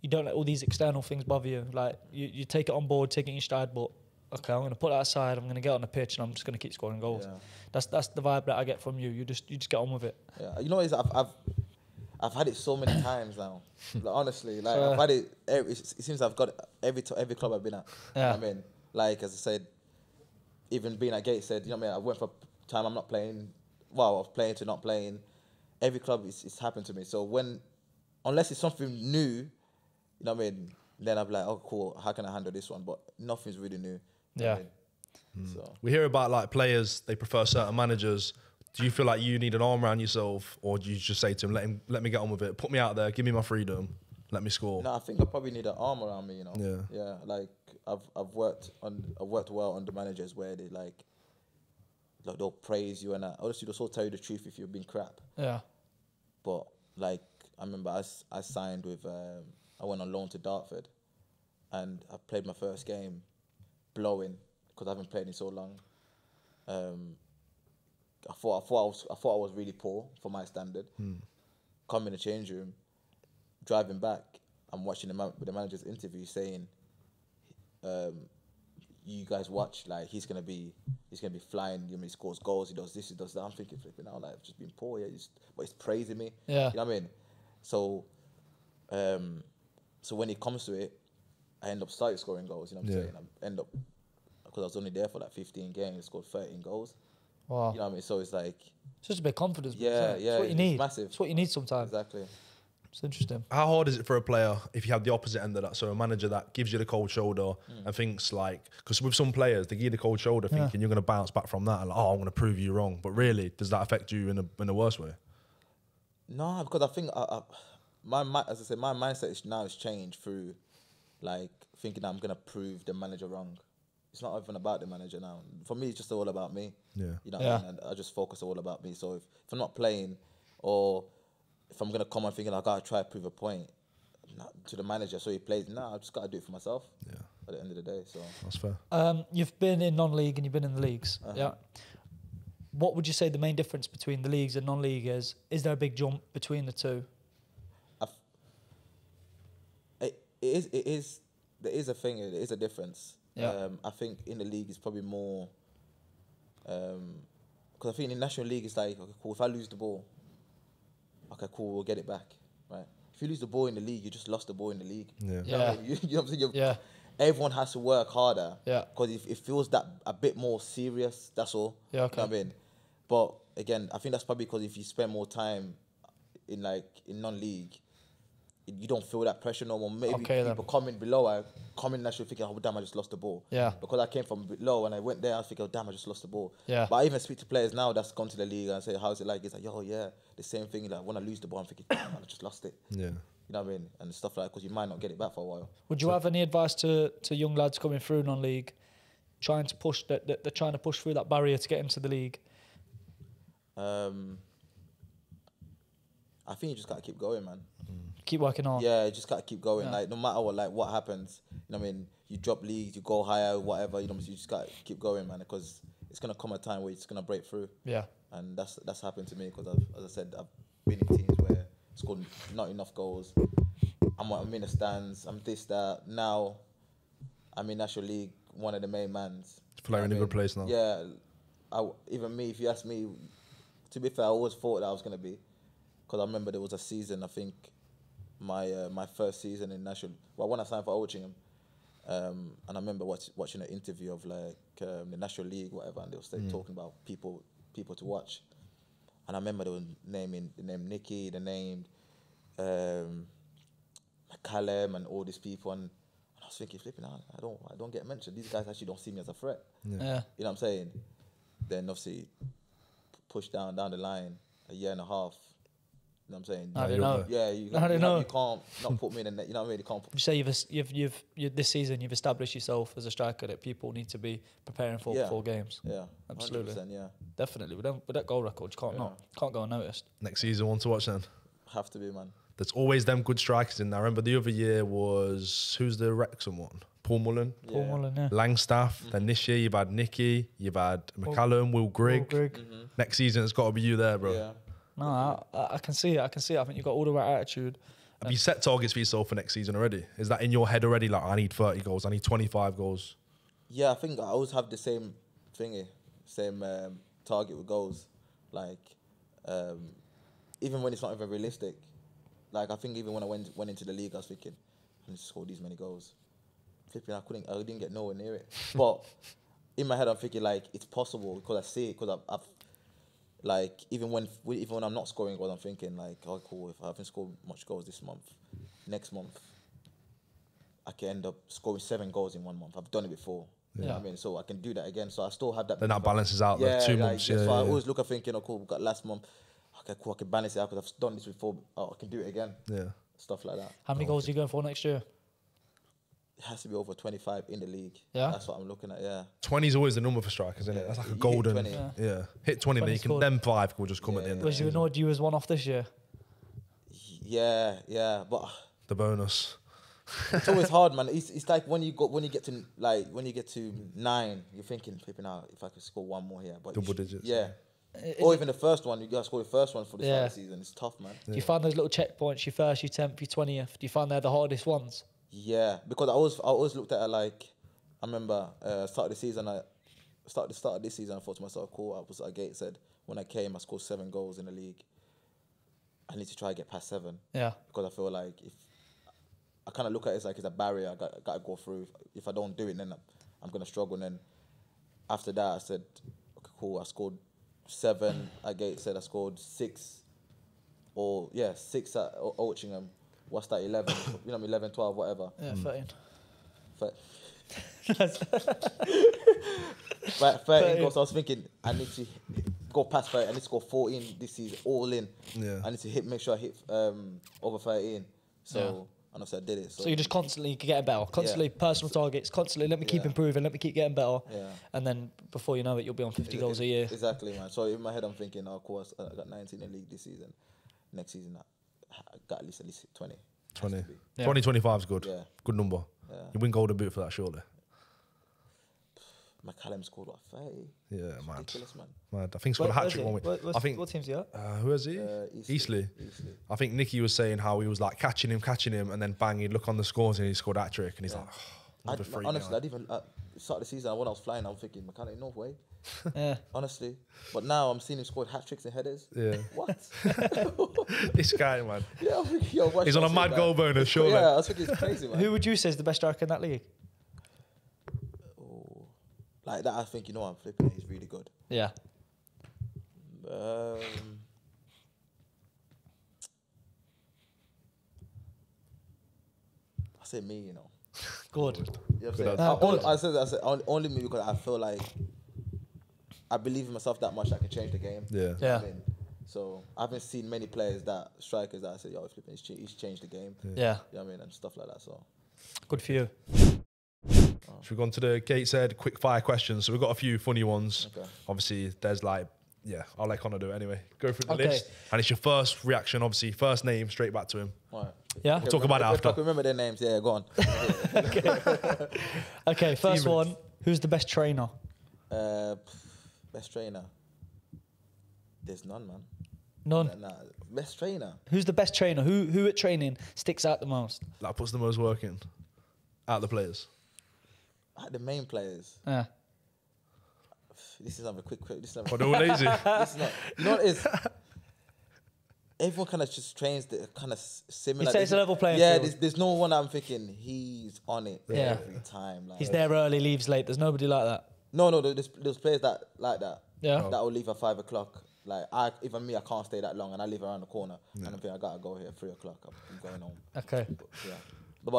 don't let all these external things bother you. Like you take it on board, take it in your stride, but okay, I'm gonna put that aside. I'm gonna get on the pitch and I'm just gonna keep scoring goals. Yeah. That's the vibe that I get from you. You just get on with it. Yeah, you know what it is? I've had it so many times now. Like, honestly, like I've had it. It seems I've got it every club I've been at. Yeah. You know what I mean, like as I said, even being at Gateshead, you know what I mean. I went for a time I'm not playing. Well, I was playing to not playing. Every club it's happened to me. So unless it's something new, you know what I mean, then I'm like, oh cool, how can I handle this one? But nothing's really new. You know what I mean? So We hear about like players, they prefer certain managers. Do you feel like you need an arm around yourself, or do you just say to him, let me get on with it, put me out there, give me my freedom, let me score? no, I think I probably need an arm around me. You know. Yeah. Yeah. Like I've worked well under managers where they like they'll praise you and obviously they'll also tell you the truth if you've been crap. Yeah. But like I remember I signed with I went on loan to Dartford, and I played my first game, blowing because I haven't played in so long. I thought I was really poor for my standard. Come in the change room, driving back, I'm watching the manager's interview saying, "You guys watch, like he's gonna be flying. You know, he scores goals, he does this, he does that." I'm thinking, flipping out, like I've just been poor, but he's praising me. Yeah. You know what I mean? So, so when it comes to it, I end up starting scoring goals. You know what I'm saying? I end up because I was only there for like 15 games, scored 13 goals. Wow. You know what I mean? So it's like, It's just a bit of confidence. Yeah, It's yeah, what you it's need. massive. It's what you need sometimes. exactly. It's interesting. How hard is it for a player if you have the opposite end of that? So a manager that gives you the cold shoulder and thinks like, because with some players, they give you the cold shoulder thinking you're going to bounce back from that and like, oh, I'm going to prove you wrong. But really, does that affect you in a worse way? No, because I think as I said, my mindset now has changed through like thinking I'm gonna prove the manager wrong. It's not even about the manager now. For me, it's just all about me. Yeah. You know what I mean? And I just focus all about me. So if I'm not playing, or if I'm gonna come and thinking I gotta try to prove a point to the manager so he plays, I just gotta do it for myself. Yeah. at the end of the day. So That's fair. You've been in non-league and you've been in the leagues. Uh-huh. Yeah. What would you say the main difference between the leagues and non-league is? Is there a big jump between the two? It is. There is a thing. There is a difference. Yeah. I think in the league it's probably more. Because I think in the National League it's like, okay, cool. If I lose the ball, okay, cool, we'll get it back, right? If you lose the ball in the league, you just lost the ball in the league. Yeah. You know what I mean? You know what I'm saying? Yeah. Everyone has to work harder. Yeah. Because it feels that a bit more serious. That's all. Yeah, okay. You know what I mean? But again, I think that's probably because if you spend more time in non-league, you don't feel that pressure no more. Maybe Okay, people coming below, I come in naturally thinking, oh damn, I just lost the ball. Yeah. Because I came from below and I went there, I was thinking, oh damn, I just lost the ball. Yeah. But I even speak to players now that's gone to the league and I say, how's it like? It's like, yo, yeah, the same thing. Like when I lose the ball, I'm thinking, damn, I just lost it. Yeah. You know what I mean? And stuff like that, because you might not get it back for a while. Would you have any advice to young lads coming through non-league, trying to push that they're trying to push through that barrier to get into the league? I think you just gotta keep going, man. Keep working hard. Yeah, you just gotta keep going. Yeah. Like no matter what happens, you know what I mean? You drop leagues, you go higher, whatever. You know, you just gotta keep going, man. Because it's gonna come a time where it's gonna break through. Yeah. And that's happened to me because as I said, I've been in teams where scored not enough goals. I'm in the stands. I'm this that. Now I'm in National League, one of the main mans. I feel like you're in a good place now. Yeah, even me. If you ask me, to be fair, I always thought that I was gonna be, because I remember there was a season. I think my first season in National. Well, when I signed for Altrincham, and I remember watching an interview of like the National League, whatever, and they were talking about people to watch. And I remember they were naming the name Nicky, the name Callum, and all these people, and I was thinking, flipping out, I don't get mentioned. These guys actually don't see me as a threat. Yeah. You know what I'm saying? Then obviously push down the line, a year and a half. You know what I'm saying? I don't know. Yeah, you can't not put me in the net. You know what I mean? You can't. You say you've this season you've established yourself as a striker that people need to be preparing for before games. Yeah, absolutely. 100%, yeah, definitely. With that goal record, you can't go unnoticed. Next season, one to watch then. Have to be, man. There's always them good strikers in there. I remember the other year was, who's the Wrexham one? Paul Mullen. Paul Mullen, yeah. Langstaff. Then this year you've had Nicky, you've had McCallum, Will Grigg. Next season it's got to be you there, bro. Yeah. No, I can see it. I think you've got all the right attitude. Have you set targets for yourself for next season already? Is that in your head already? Like, I need 30 goals, I need 25 goals. Yeah, I think I always have the same thingy, same target with goals. Like, even when it's not even realistic. Like, I think even when I went into the league, I was thinking, I need to score these many goals. Flipping, I didn't get nowhere near it. But in my head, I'm thinking like it's possible because I see it. Because I've like even when I'm not scoring goals, I'm thinking like, oh cool, if I haven't scored much goals this month, next month I can end up scoring 7 goals in 1 month. I've done it before. You know what I mean? So I can do that again. So I still have that. Then that balances out the 2 months. So I always look at thinking, oh cool, we've got last month. Okay, cool, I can balance it out because I've done this before. Oh, I can do it again. Yeah. Stuff like that. How many goals are you going for next year? It has to be over 25 in the league. Yeah. That's what I'm looking at, yeah. 20 is always the number for strikers, isn't it? That's like a golden. 20. Yeah. Hit 20, then you can, them 5 will just come at the end. Was you annoyed you was one off this year? Yeah, but The bonus. it's always hard, man. It's like when you get to 9, you're thinking, flipping out, if I could score 1 more here. But Double digits. Yeah. Or even the first one, you got to score the first one for the start of the season. It's tough, man. Do you find those little checkpoints, your first, your 10th, your 20th, do you find they're the hardest ones? Yeah, because I always looked at it like, I remember start of this season, I thought to myself, cool, I was at Gate, said, when I came, I scored 7 goals in the league. I need to try and get past 7. Yeah. Because I feel like if I kind of look at it as like it's a barrier I got to go through. If I don't do it, then I'm going to struggle. And then after that, I said, okay, cool, I scored 7 at Gate, said I scored 6 at Altrincham. What's that, 11? 11, 12, whatever. Yeah, 13. 13 goals. So I was thinking, I need to go past 30. I need to score 14 this season, all in. Yeah. I need to make sure I hit over 13. So, and I said I did it. So you're just constantly getting better, constantly personal targets, constantly let me keep improving, let me keep getting better. Yeah. And then before you know it, you'll be on 50 goals a year. Exactly, man. So in my head, I'm thinking, oh, of course, I got 19 in the league this season. Next season, I got at least 20. 20. to be. Yeah. 2025 is good. Yeah. Good number. Yeah. You win Golden Boot for that, surely. McCallum scored what, 30? Yeah, It's mad. ridiculous, man. Mad. I think he scored a hat trick one week. I think. What team's he at? Who is he? Eastleigh. I think Nicky was saying how he was like catching him, and then bang, he'd look on the scores and he scored a hat trick, and he's like, another freak. Honestly, I'd even start the season when I was flying, I'm thinking McCallum, no way. Yeah. Honestly, but now I'm seeing him score hat tricks and headers. Yeah. What? This guy, man. Yeah, I'm thinking, yo, watch He's on a that mad shit, goal man. bonus, surely. Yeah, I was thinking it's crazy, man. Who would you say is the best striker in that league? Oh, like that, I think, you know, I'm flipping. He's really good. Yeah. I say me, you know. Good. You know what I'm Good saying? answer. I said only me because I feel like I believe in myself that much I can change the game. Yeah. You know Yeah. what I mean? So I haven't seen many players strikers that I say, yo, flipping, he's changed the game. Yeah. You know what I mean? And stuff like that. So Good for you. Should we go on to the Gateshead quick fire questions? So we've got a few funny ones. Okay. Obviously, there's like, yeah, I'll let Connor do it anyway. Go through the Okay. list. And it's your first reaction, obviously, first name, straight back to him. all right. Yeah. We'll talk about it If after. I can remember their names, yeah, go on. Okay, first minutes. one. Who's the best trainer? Best trainer. There's none, man. None. Nah, best trainer. Who's the best trainer? Who at training sticks out the most? That puts the most work in. Out of the players. The main players. Yeah. This is a quick. This is But they're all lazy. this is not. You know what it is? Everyone kind of just trains the kind of similar. You say it's a level playing Yeah, field. there's no one I'm thinking he's on it Yeah. every time. Like, He's there early, leaves late. There's nobody like that. No, there's players that like that. Yeah. That will leave at 5 o'clock. Like even me, I can't stay that long, and I leave around the corner, and I think I gotta go here at 3 o'clock. I'm going home. Okay. But,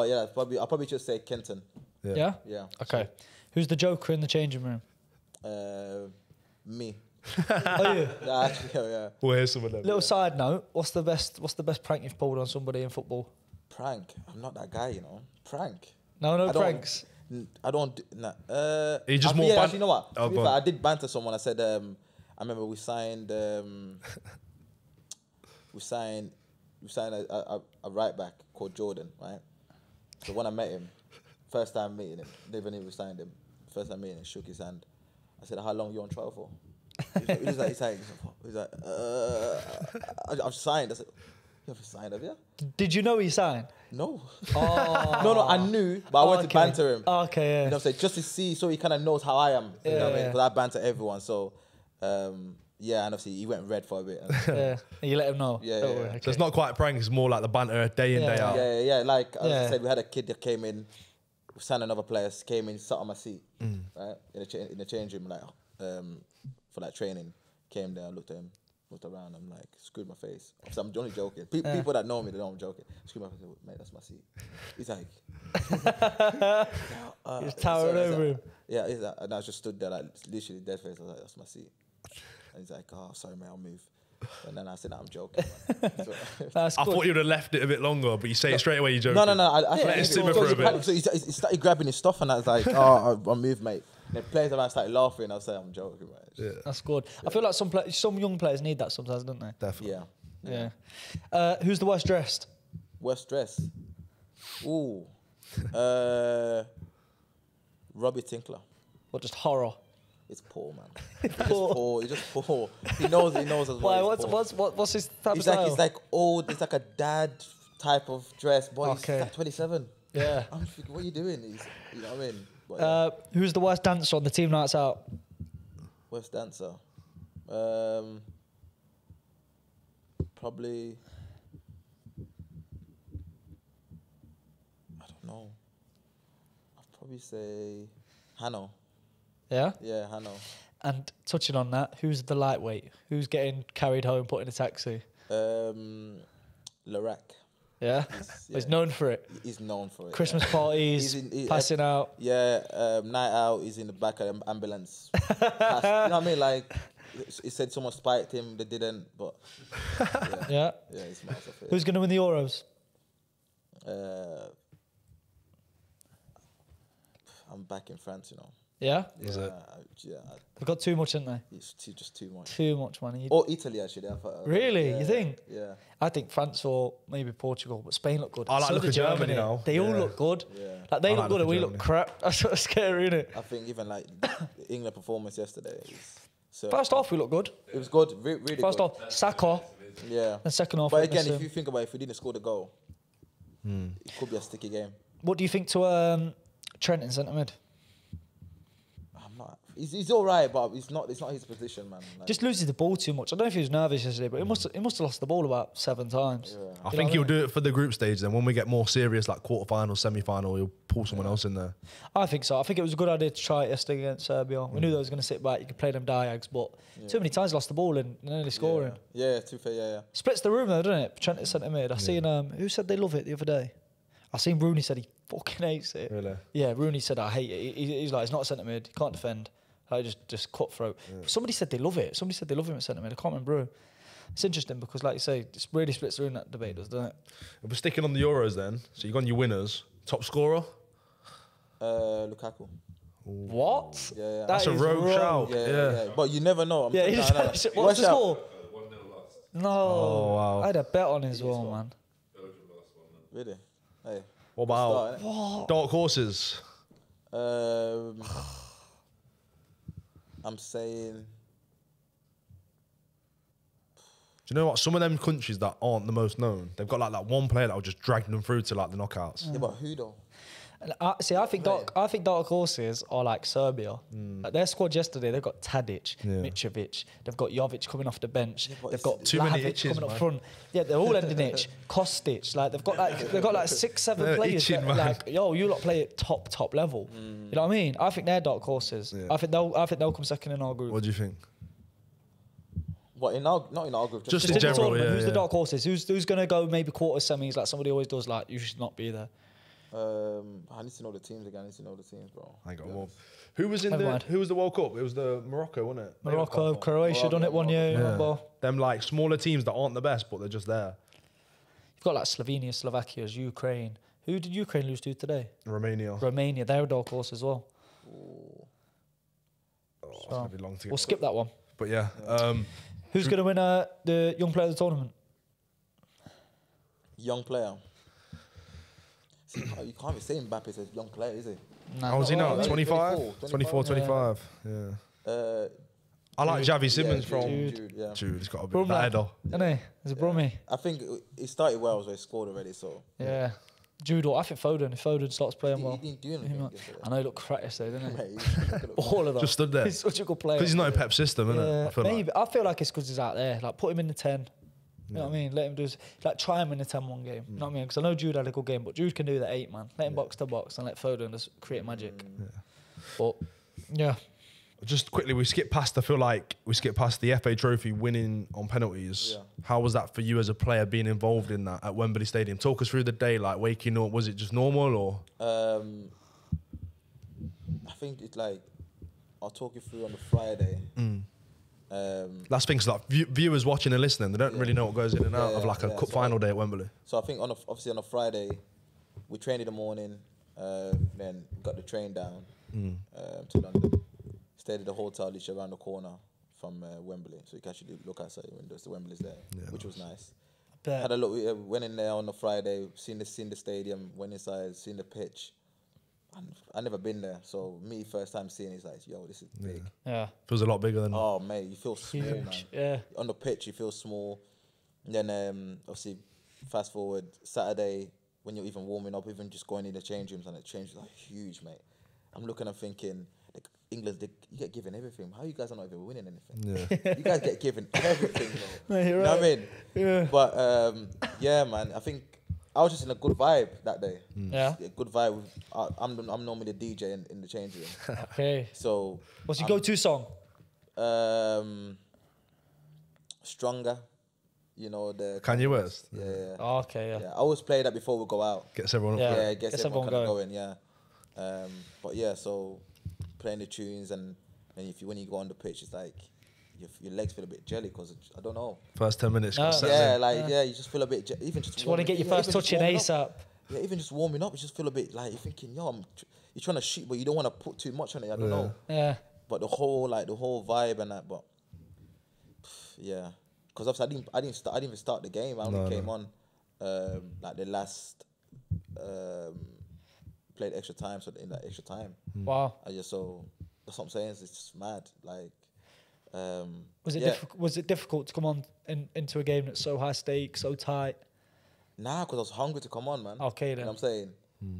yeah. But yeah, I'll probably just say Kenton. Yeah? Yeah. Okay. Who's the joker in the changing room? Me. Are you? Yeah, actually, yeah. We'll hear some of them. Little side note, what's the best prank you've pulled on somebody in football? Prank. I'm not that guy, you know. Prank. No I don't- pranks. I don't. Nah. You just I- more yeah, ban- actually, you know what? Oh, To be go fair, on. I did banter someone. I said, I remember we signed a right back called Jordan, right? So when I met him, first time meeting him, never knew we signed him. First time meeting him, shook his hand. I said, "How long you on trial for?" He's like, I've signed. I said, "You haven't signed, have you?" Did you know he signed? No. Oh. No, I knew, but I wanted to banter him. Okay, yeah. You know what I'm saying? Just to see, so he kind of knows how I am. You know what I mean? Yeah. Because I banter everyone. So, yeah, and obviously he went red for a bit. Yeah. You let him know. Yeah, Don't yeah, worry, yeah. okay. So it's not quite a prank, it's more like the banter day in, Yeah. day out. Yeah. Like as Yeah. I said, we had a kid that came in, we signed another player, came in, sat on my seat, right? In the change room, like, for like training. Came there, looked at him, looked around, I'm like, screwed my face. So I'm only joking. People that know me, they know I'm joking. Screwed my face, mate, that's my seat. He's like, He's towering over him. Yeah, he's like, and I just stood there, like, literally dead face. I was like, that's my seat. And he's like, oh, sorry, mate, I'll move. And then I said, I'm joking. Man. So, That's I good. thought you would have left it a bit longer, but you say it straight away, you're joking. no. I Let it simmer for a bit. So he started grabbing his stuff, and I was like, oh, I'll move, mate. And the players around started laughing. I was like, I'm joking, mate. Yeah, That's good. I feel like some young players need that sometimes, don't they? definitely. Yeah. Yeah. Who's the worst dressed? Worst dress. Ooh. Robbie Tinkler. Or just horror? It's poor, man. He's just poor. He's just poor. He knows as well. Why? he's poor. What's his type of He's style? like old. It's like a dad type of dress. Boy, Okay. he's like 27. Yeah. I'm thinking, what are you doing? You know what I mean? But, yeah. Who's the worst dancer on the team nights out? Worst dancer. Probably. I don't know. I'd probably say Hanno. Yeah. Yeah, Hanno. And touching on that, who's the lightweight? Who's getting carried home, put in a taxi? Larac. Yeah. He's known for it. He's known for it. Christmas yeah. parties, passing out. Yeah, night out. He's in the back of the ambulance. You know what I mean? Like, he said someone spiked him. They didn't, but Yeah. yeah, he's massive. Yeah. Who's going to win the Euros? I'm back in France, you know. Yeah? Is it? Yeah, They've got too much, haven't they? it's just too much. Too much money. Or Italy, actually. Really? Yeah, You think? Yeah. I think France or maybe Portugal, but Spain look good. I like so look did at Germany now. They all Yeah. look good. Yeah. Like they I look like good and we looking look at crap. That's sort of scary, isn't it? I think even like the England performance yesterday. First half we look good. It was good, really First good. half, Saka. Yeah. And second half. But it again, was, if you think about it, if we didn't score the goal, it could be a sticky game. what do you think to Trent in centre mid? I'm not. He's all right, but it's not his position, man. Like, Just loses the ball too much. I don't know if he was nervous yesterday, but he must have lost the ball about 7 times. Yeah. I think he'll do it for the group stage. Then when we get more serious, like quarterfinal, semi-final, he'll pull someone else in there. I think so. I think it was a good idea to try it yesterday against Serbia. We knew they was going to sit back. You could play them diags, but too many times lost the ball and nearly scoring. Yeah, too fair. Yeah. Splits the room though, doesn't it? Trent at centre mid. I seen who said they love it the other day. I seen Rooney said he fucking hates it. Really? Yeah, Rooney said I hate it. He's like, he's not a centre mid. He can't defend. Like just cutthroat. Somebody said they love it. Somebody said they love him at centre mid. I can't remember who. It's interesting because, like you say, it really splits the room, that debate, doesn't it? If we're sticking on the Euros, then so you got your winners, top scorer. Lukaku. What? Yeah. That's a is rogue wrong. shout. Yeah. But you never know. Yeah, he just what's the Watch out. score? No. Oh, wow. I had a bet on his well, man. Really? Hey. What about Start, innit? dark horses? I'm saying. Do you know what? Some of them countries that aren't the most known, they've got like that one player that will just drag them through to like the knockouts. Yeah, but who though? And I think dark horses are like Serbia. Like their squad yesterday, they've got Tadic, Mitrovic, they've got Jovic coming off the bench, but they've got too many Vlahovic itches, coming man. up front. Yeah, they're all ending itch. Kostic, like they've got like 6-7 They're players itching, that, man. like, yo, you lot play at top level. You know what I mean? I think they're dark horses. Yeah. I think they'll come second in our group. What do you think? What not in our group? Just Just in in the general, tournament, yeah, who's yeah. the dark horses? Who's gonna go maybe quarter semis like somebody always does? Like you should not be there. I need to know the teams again. I need to know the teams, bro. I got one. Who was in Never the mind. Who was the World Cup? It was the Morocco, wasn't it? Morocco, Croatia done it one year. Remember? Them like smaller teams that aren't the best, but they're just there. You've got like Slovenia, Slovakia, Ukraine. Who did Ukraine lose to today? Romania. Romania. They're a dark horse as well. Oh, it's gonna be long to We'll get. skip that one. But yeah, Who's going to win the young player of the tournament? Young player. See, you can't be saying Mbappe's a young player, is he? how is he now? Well, 25? 24, 25. Yeah. I like Javi Simmons from Jude, yeah. Jude. He's got a bit Brumley. that header. Isn't he? He's a Brummy. I think he started well, so he scored already. So Yeah. Jude, or I think Foden. If Foden starts playing he well. didn't do anything. yesterday. I know he looked crap yesterday, didn't he? Mate, he's All of them. Just stood there. He's such a good player. Because he's not in Pep's system, isn't it? Yeah, I feel maybe. like. I feel like it's because he's out there. Like, put him in the 10. You know what I mean? Let him do like try him in the 10-1 game. You know what I mean? Because I know Jude had a good game, but Jude can do the 8, man. Let him box to box and let Foden just create magic. But yeah, Just quickly, we skipped past. I feel like we skipped past the FA Trophy winning on penalties. Yeah. How was that for you as a player being involved in that at Wembley Stadium? Talk us through the day, like waking up. Was it just normal or? I think it's like I'll talk you through on the Friday. That's things like viewers watching and listening. They don't really know what goes in and out of like a cup So final day at Wembley. So I think obviously on a Friday, we trained in the morning, then got the train down to London. Stayed at the hotel literally around the corner from Wembley, so you can actually look outside your windows. The Wembley's there, which was nice. bet. Had a look. Went in there on the Friday, seen the stadium, went inside, seen the pitch. I never been there, so me first time seeing it, it's like, yo, this is big. Yeah. Feels a lot bigger than. Oh mate, you feel small, man. Huge. Yeah. On the pitch, you feel small. And then obviously, fast forward Saturday when you're even warming up, even just going in the change rooms, and the change rooms are huge, mate. I'm looking and thinking, like, England, you get given everything. How you guys are not even winning anything? Yeah. You guys get given everything, bro. No, you're You know what I right. mean? Yeah. But yeah, man, I think I was just in a good vibe that day. Yeah. A good vibe. I'm normally the DJ in the change room. Okay. So What's your go-to song? Stronger. You know the Kanye West. Yeah. Oh, okay. Yeah. Yeah, I always play that before we go out. Gets everyone up. Yeah. for it. Yeah, it gets Gets everyone everyone kind of going. Yeah. But yeah, so playing the tunes and when you go on the pitch, it's like your legs feel a bit jelly because I don't know. First 10 minutes. No. got set Yeah, in. like you just feel a bit even just Just want to get your first touch in warming up. ASAP. Yeah, even just warming up, you just feel a bit like you're thinking, yo, you're trying to shoot, but you don't want to put too much on it. I don't know. Yeah. But the whole vibe and that, but yeah, because obviously I didn't even start the game. I only came on like the last played extra time, so in that extra time. Wow. So that's what I'm saying. It's just mad. Like, was it difficult to come on into a game that's so high stakes, so tight? Nah, because I was hungry to come on, man. Okay, then. You know what I'm saying?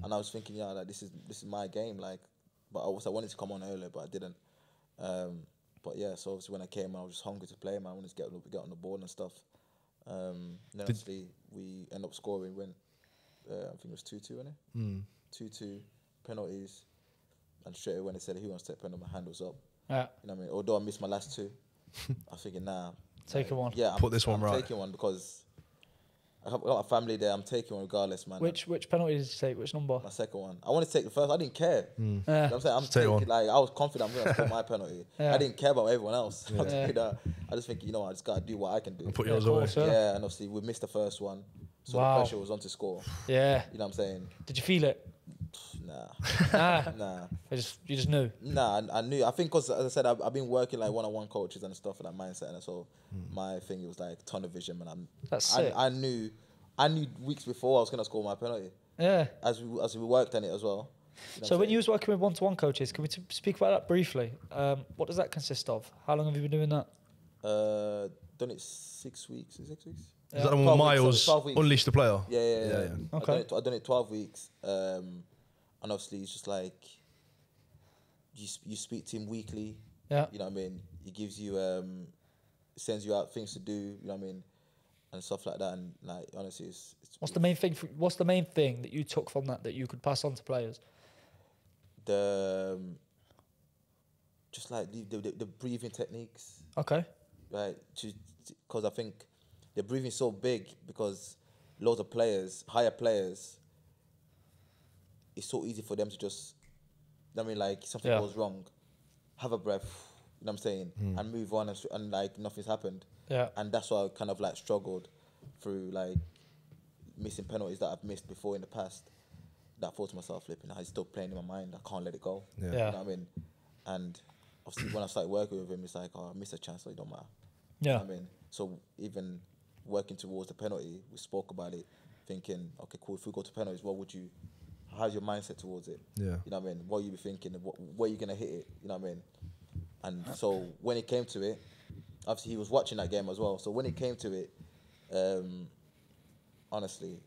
And I was thinking, yeah, like this is my game, like. But I wanted to come on earlier, but I didn't. But yeah, so obviously when I came, I was just hungry to play, man. I wanted to get on the board and stuff. Then obviously we end up scoring. Went, I think it was 2-2, wasn't it? 2-2 penalties, and straight away when they said who wants to take penalty, my hand was up. Yeah. You know what I mean? Although I missed my last two, I was thinking, nah, take one. Yeah, Put this one right. I'm taking one because I have got a family there. I'm taking one regardless, man. Which penalty did you take? Which number? My second one. I wanted to take the first. I didn't care. You know what I'm saying? I'm taking taking, like, I was confident I'm going to score my penalty. Yeah. I didn't care about everyone else. I just think, you know, I just got to do what I can do. And put yours away. Yeah, and obviously we missed the first one. So the pressure was on to score. Yeah. You know what I'm saying? Did you feel it? Nah. You just knew? Nah, I knew. I think because, as I said, I've been working like one-on-one coaches and stuff for that mindset. And so my thing was like tunnel vision. And That's sick. I knew weeks before I was going to score my penalty. Yeah. As we worked on it as well. You know So when you was working with one-to-one coaches, can we speak about that briefly? What does that consist of? How long have you been doing that? Done it 6 weeks. 6 weeks? Is that the one with Miles, 12 weeks. Unleash the Player? Yeah. Okay. I've done it 12 weeks. And obviously it's just like, you speak to him weekly. Yeah. You know what I mean? He gives you, sends you out things to do, you know what I mean? And stuff like that. And like, honestly, it's What's the main thing that you took from that you could pass on to players? Just like the breathing techniques. Okay. Right, because I think the breathing is so big because loads of players, higher players, it's so easy for them to just, I mean, like something goes wrong, have a breath, you know what I'm saying, and move on and like nothing's happened. Yeah. And that's why I kind of like struggled through like missing penalties that I've missed before in the past. That I thought to myself, flipping, it's still playing in my mind. I can't let it go. Yeah. You know what I mean? And obviously when I started working with him, it's like, oh, I missed a chance, so it don't matter. Yeah. You know what I mean? So even working towards the penalty, we spoke about it, thinking, okay, cool, if we go to penalties, how's your mindset towards it? Yeah. You know what I mean? What are you thinking? Where are you going to hit it? You know what I mean? And so when it came to it, obviously he was watching that game as well. So when it came to it, honestly,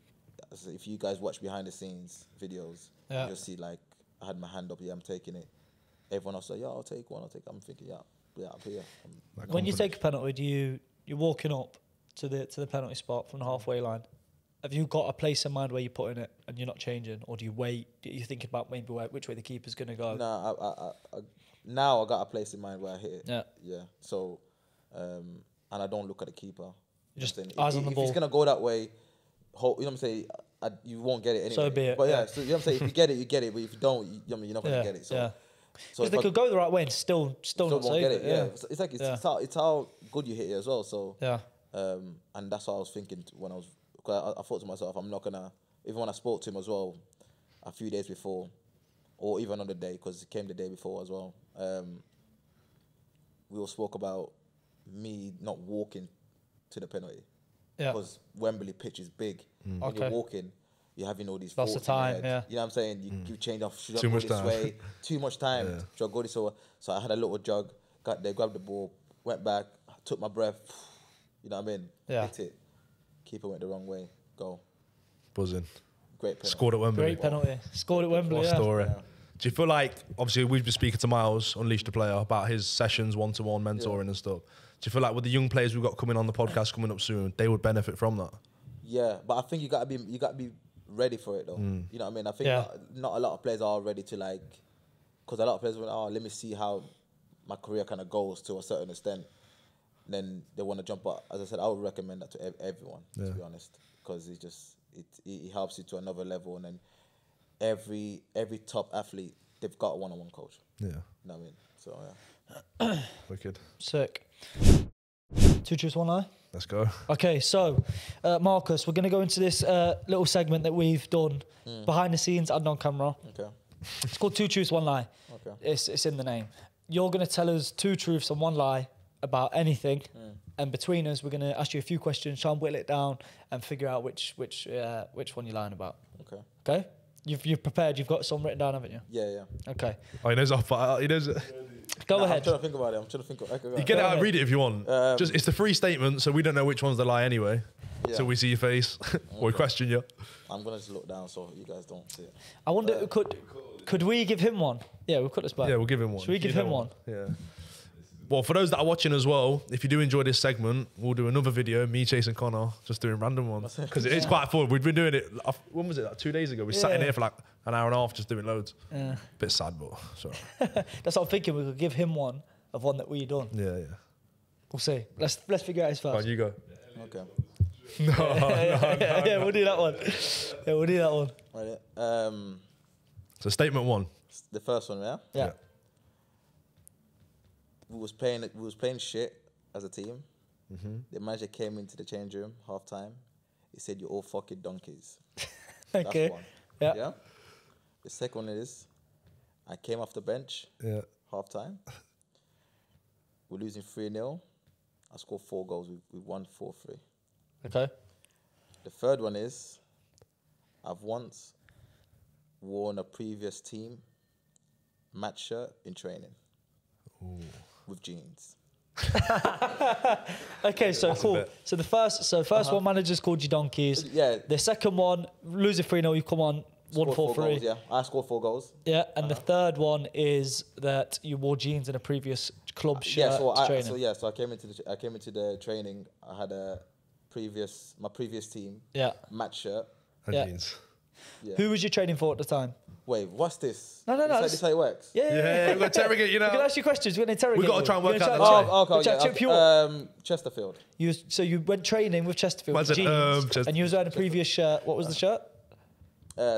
if you guys watch behind the scenes videos, you'll see like I had my hand up, I'm taking it. Everyone else said, yeah, I'll take one. I'm thinking, yeah, I'm here. When you take a penalty, you're walking up to the penalty spot from the halfway line. Have you got a place in mind where you're putting it and you're not changing, or do you wait? Do you think about maybe which way the keeper's going to go? No, now I got a place in mind where I hit it. Yeah. So, and I don't look at the keeper. Just eyes on the ball. If he's gonna go that way, you know what I'm saying, you won't get it anyway. So be it. But so you know what I'm saying. If you get it, you get it. But if you don't, you're not gonna get it. So, because they could go the right way and still not won't get it. Yeah. It's like it's how good you hit it as well. So and that's what I was thinking when I was. Cause I thought to myself, I'm not gonna. Even when I spoke to him as well, a few days before, or even on the day, because it came the day before as well. We all spoke about me not walking to the penalty. Yeah. Because Wembley pitch is big. When you're walking, you're having all these lots thoughts of time. in your head. You know what I'm saying? You change off. Should I go this way? Too much time. Yeah. Should I go this way? So I had a little jog. Got there, grabbed the ball, went back, took my breath. You know what I mean? Hit it. Keeper went the wrong way. Goal. Buzzing. Great penalty. Scored at Wembley. Great penalty. Scored at Wembley. What a story. Yeah. Do you feel like, obviously, we've been speaking to Miles, Unleash the Player, about his sessions, one-to-one mentoring and stuff. Do you feel like with the young players we've got coming on the podcast coming up soon, they would benefit from that? Yeah, but I think you gotta be ready for it though. You know what I mean? I think not a lot of players are ready to like, because a lot of players went, let me see how my career kind of goes to a certain extent. Then they want to jump. But as I said, I would recommend that to everyone, to be honest, because it helps you to another level. And then every top athlete, they've got a one-on-one coach. Yeah. You know what I mean? So yeah. Wicked. Sick. 2 truths, 1 lie. Let's go. Okay, so Marcus, we're going to go into this little segment that we've done behind the scenes and on camera. Okay. It's called 2 Truths, 1 Lie. Okay. It's in the name. You're going to tell us 2 truths and 1 lie about anything, and between us, we're going to ask you a few questions, try and whittle it down, and figure out which one you're lying about. Okay. Okay? You've prepared. You've got some written down, haven't you? Yeah. Okay. Oh, he knows off. He knows. Go ahead. I'm trying to think about it. Okay, You get it out and read it if you want. It's the free statement, so we don't know which one's the lie anyway. Yeah. So we see your face or we question you. I'm gonna just look down so you guys don't see it. I wonder, could we give him one? Yeah, we'll cut this back. Yeah, we'll give him one. Should we give him one? Yeah. Well, for those that are watching as well, if you do enjoy this segment, we'll do another video, me chasing Connor, just doing random ones. Because it is quite fun. We've been doing it, when was it, like 2 days ago? We sat in here for like an hour and a half just doing loads. Yeah. Bit sad, but so. That's what I'm thinking. We could give him one of one that we done. Yeah. We'll see. Let's figure out his first. Come on, you go. Okay. Yeah, we'll do that one. Yeah, we'll do that one. Right. So statement 1. The first one, yeah. Yeah. We was playing shit as a team. The manager came into the change room half time. He said, "You're all fucking donkeys." Okay. That's one. Yeah. Yeah. The second one is, I came off the bench. Yeah. Half time. We're losing 3-0. I scored 4 goals. We won 4-3. Okay. The third one is, I've once worn a previous team match shirt in training. Ooh. With jeans. Okay, so cool. So the first one, managers called you donkeys. Yeah. The second one, losing 3-0, you come on, 1-4-3. Yeah, I scored 4 goals. Yeah, and the third one is that you wore jeans in a previous club shirt to training. So I came into the training. I had my previous team match shirt And Yeah. jeans. Yeah. Who was you training for at the time? Wait, what's this? No. This is how it works. Yeah. Yeah, we're going to interrogate you We're going to now. ask you questions. We're going to interrogate We've got to you. try and We're work gonna out try- the Oh, okay. Chip you up. Chesterfield. So you went training with Chesterfield with Imagine, jeans, Chesterfield. and you was wearing a previous shirt. What was the shirt?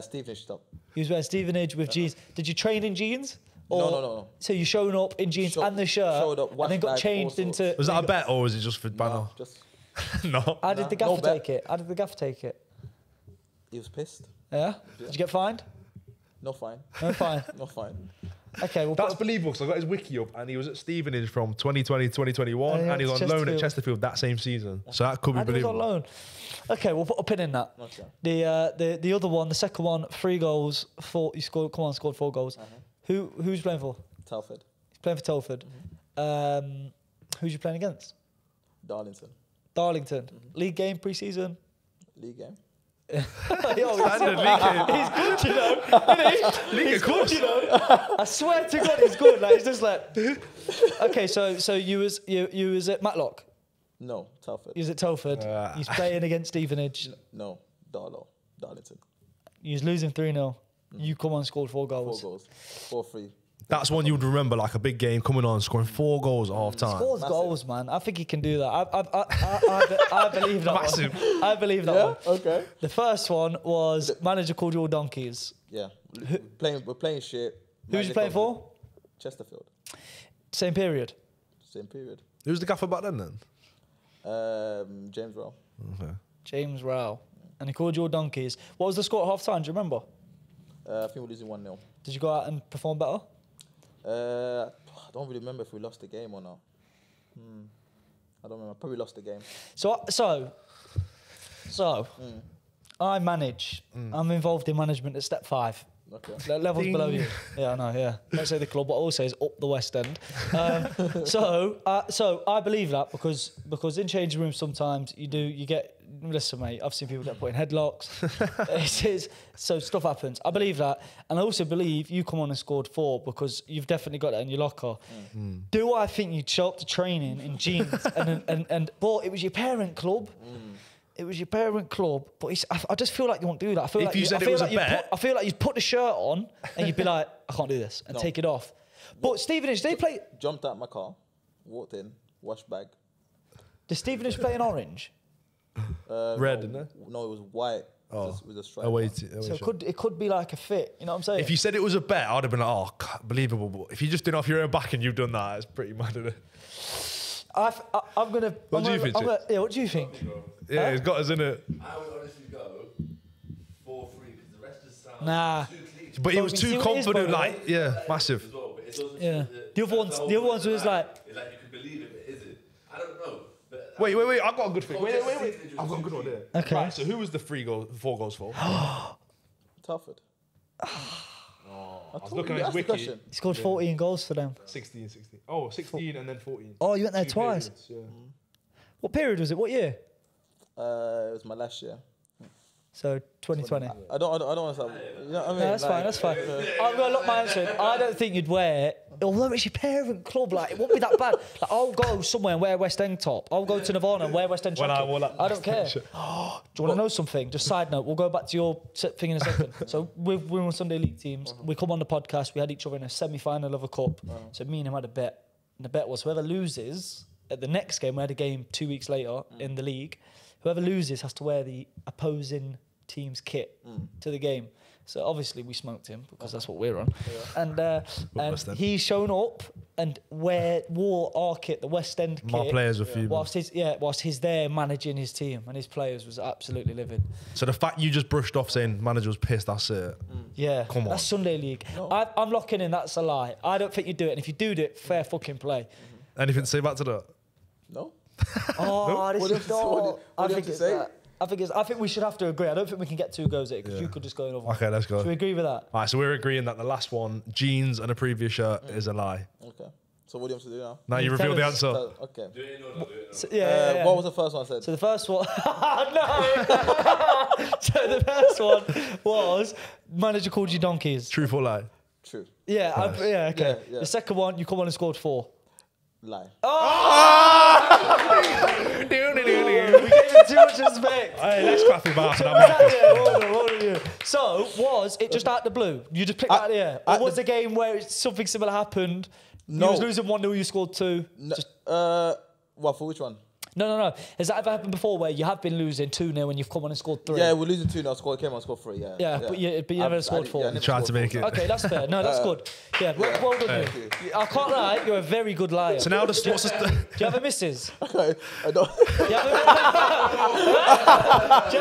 Stevenage stop. You was wearing Stevenage with jeans. Did you train in jeans? No. So you showing up in jeans and the shirt, showed up, and then got washed changed back, all into. Was that a bet or was it just for banner? No, just No. How did the gaffer No bet. take it? How did the gaffer take it? he was pissed. Yeah. Did you get fined? No fine. No fine. No fine. Okay. Well, That's believable because I got his wiki up and he was at Stevenage from 2020 2021 yeah, and he was on loan Chesterfield. at Chesterfield that same season. So that could be and he was on believable. loan. Okay, we'll put a pin in that. Okay. The other one, the second one, 3 goals, 4. You scored. Come on, scored 4 goals. Who's playing for? Telford. He's playing for Telford. Who's you playing against? Darlington. Darlington. League game pre-season. League game. Yo, Standard league game. he's good, you know. Isn't he? League, He's of course. good, you know. I swear to God, he's good. Like, he's just like. Okay, so you was at Matlock. No, Telford. You was at Telford. He's playing against Stevenage. No, Darlington. You was losing 3-0. You come on, scored 4 4 goals. goals. 4-3. That's one you would remember, like a big game coming on, scoring 4 goals at half time. Scores Massive. goals, man. I think he can do that. I believe that Massive. one. I believe that one. Okay. The first one was manager called you all donkeys. Yeah. We're playing shit. Who was you playing for? Chesterfield. Same period. Same period. Who's the gaffer back then? James Rowe. Okay. James Rowell. And he called you all donkeys. What was the score at half time? Do you remember? I think we're losing 1-0. Did you go out and perform better? I don't really remember if we lost the game or not. I don't remember. Probably lost the game. So, I manage. I'm involved in management at step 5. Okay. Levels Ding. below you. Yeah, I know, yeah. Don't say the club, but I also is up the West End. So I believe that because in changing rooms sometimes you get, listen mate, I've seen people get put in headlocks. So stuff happens. I believe that. And I also believe you come on and scored 4 because you've definitely got that in your locker. Do I think you'd show up to training in jeans but it was your parent club. It was your parent club, but I just feel like you won't do that. I feel If like you said it was a bet. I feel like you'd put the shirt on and you'd be like, I can't do this, and take it off. But Stevenage, they play. Jumped out my car, walked in, washed bag. Does Stevenage play in orange? Red, didn't it? No, it was white. With a stripe. So it could be like a fit. You know what I'm saying? If you said it was a bet, I'd have been like, oh, believable. But if you just did it off your own back and you've done that, it's pretty mad, isn't it? I'm gonna. What do you think, Yeah, what do you think? Yeah, he's got us in it. I would honestly go 4-3 because the rest just sounds Nah. too clean. But he But was we too see what it is, confident, bro. like, yeah, massive. As well, but it doesn't Yeah. The other ones was like. It's like you can believe it, but is it? I don't know. But Wait, I've got a good thing. Wait. I've got a good one there. Okay. Right, so who was the 4 goals for? Telford. I was looking at his wiki. Question. He scored 14 goals for them. 16. Oh, 16 and then 14. Oh, you went there 2 twice. periods, yeah. What period was it? What year? It was my last year. So 2020. I don't want to. You know what I mean? No, that's fine. That's fine. I'm gonna lock my answer in. I don't think you'd wear it. Although it's your parent club, like it won't be that bad. Like, I'll go somewhere and wear West End top. I'll go to Nirvana and wear West End Well, jacket. I don't care. Do you want to know something? Just side note. We'll go back to your thing in a second. So we're on Sunday League teams. We come on the podcast. We had each other in a semi-final of a cup. So me and him had a bet. And the bet was whoever loses at the next game. We had a game 2 weeks later in the league. Whoever loses has to wear the opposing team's kit to the game. So obviously we smoked him because that's what we're on. Yeah. And he's shown up and wore our kit, the West End kit. My players were fuming. Whilst he's there managing his team and his players was absolutely livid. So the fact you just brushed off saying manager was pissed, that's it. Yeah, Come on. that's Sunday League. No. I'm locking in. That's a lie. I don't think you do it. And if you do it, fair fucking play. Anything to say back to that? No. Oh, this What do is you have to- what do you- what do you have to say? that. I think we should have to agree. I don't think we can get 2 goes at it because you could just go in over. Okay, let's go. Should we agree with that? All right, so we're agreeing that the last one, jeans and a previous shirt, is a lie. Okay. So what do you want to do now? Now you Tell reveal the us. answer. Okay. do it or not do it. So, yeah. What was the first one I said? So the first one, no. So the first one was manager called you donkeys. Truth or lie? True. Yeah, okay. Yeah. The second one, you come on and scored 4. Lie. We gave him too much respect. Hey, let's clap him out. What are you? So was it just out the blue? You just picked out the air, or was the game where something similar happened? No. You was losing 1-0, you scored 2. What, for which one? No. Has that ever happened before where you have been losing 2-0 and you've come on and scored 3? Yeah, we're losing 2 now. Came on, scored 3. Yeah. But you never scored 4. never Tried to scored make 4. it. Okay, that's fair. No, that's good. Yeah, well done. you. I can't lie, you're a very good liar. So now what's the... Do you have a missus? Okay. I don't. Do you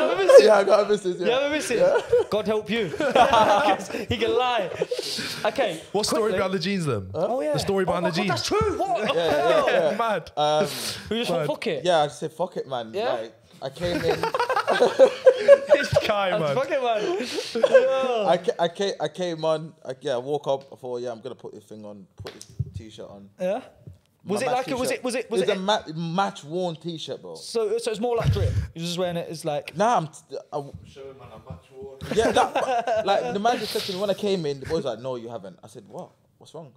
have a missus? Yeah, I got a missus. You have Yeah. a missus? God help you. 'Cause he can lie. Okay. What story quickly. behind the jeans then? Oh, yeah. The story behind my the God, jeans. that's true. What? Yeah. Mad. We just want fuck it. Yeah, I just said fuck it, man. Yeah? Like, I came in. This guy, man. Fuck it, man. I came on. I woke up. I thought, I'm gonna put this thing on. Put this t-shirt on. Yeah. Was My it match like it? Was t-shirt. it? It's a match worn t-shirt, bro. So it's more like drip. You're just wearing it. It's like. Nah, Showing man a match worn. yeah. Like the man just said to me when I came in, the boy was like, "No, you haven't." I said, "What? What's wrong?"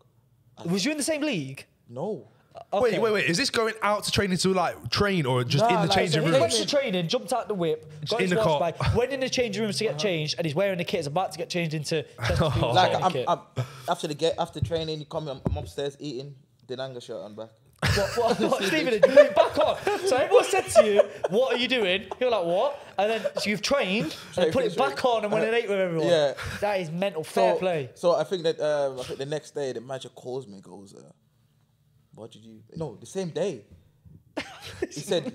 Was you in the same league? No. Okay. Wait. Is this going out to training to like train or just in the like, changing so He room? went to training, jumped out the whip, got in his the watch car. back, went in the changing rooms to get changed, and he's wearing the kit. He's about to get changed into Chesterfield's Like training kit. I'm after training, you come in, I'm upstairs eating Dinanga shirt on back. What, Stephen, did you put it back on? So everyone said to you, what are you doing? You're like, what? And then so you've trained, and then put it back on and went and ate with everyone. Yeah. That is mental. Fair play. So I think that the next day the manager calls me, goes, "What did you?" No, the same day. He said,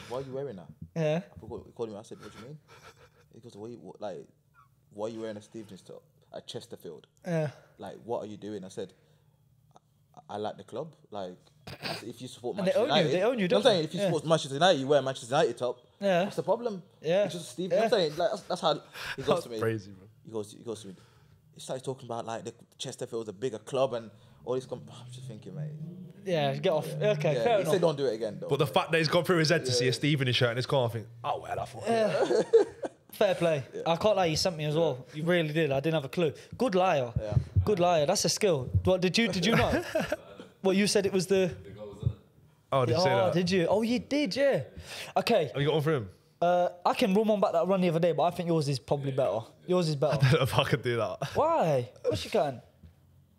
"Why are you wearing that?" Yeah. I forgot. He called me. I said, "What do you mean?" He goes, why are you wearing a Stevens top at Chesterfield? Yeah. Like, what are you doing?" I said, I like the club. Like, if you support And Manchester United, they own you, know don't what I'm saying? they? If you Yeah. support Manchester United, you wear a Manchester United top. Yeah. What's the problem? Yeah. It's just Steve. Yeah. You know what I'm saying? Like, that's how he goes to me. Crazy, bro. He goes to me. He starts talking about like the Chesterfield's a bigger club and all this. I'm just thinking, mate. Yeah, get off. Okay, Yeah, fair he enough. said don't do it again though. But the fact that he's gone through his head to see a Steve in his shirt in his car, I think, oh, well, I thought. Fair play. I can't lie, you sent me as well. You really did. I didn't have a clue. Good liar. Yeah. Good liar. That's a skill. What did you know? Well, you said it was the. The goals, isn't it? Oh, did you say that? Did you? Oh, you did, yeah. Okay. Have you got one for him? I can run on back that run the other day, but I think yours is probably better. Yours is better. I don't know if I could do that. Why? Of course you can.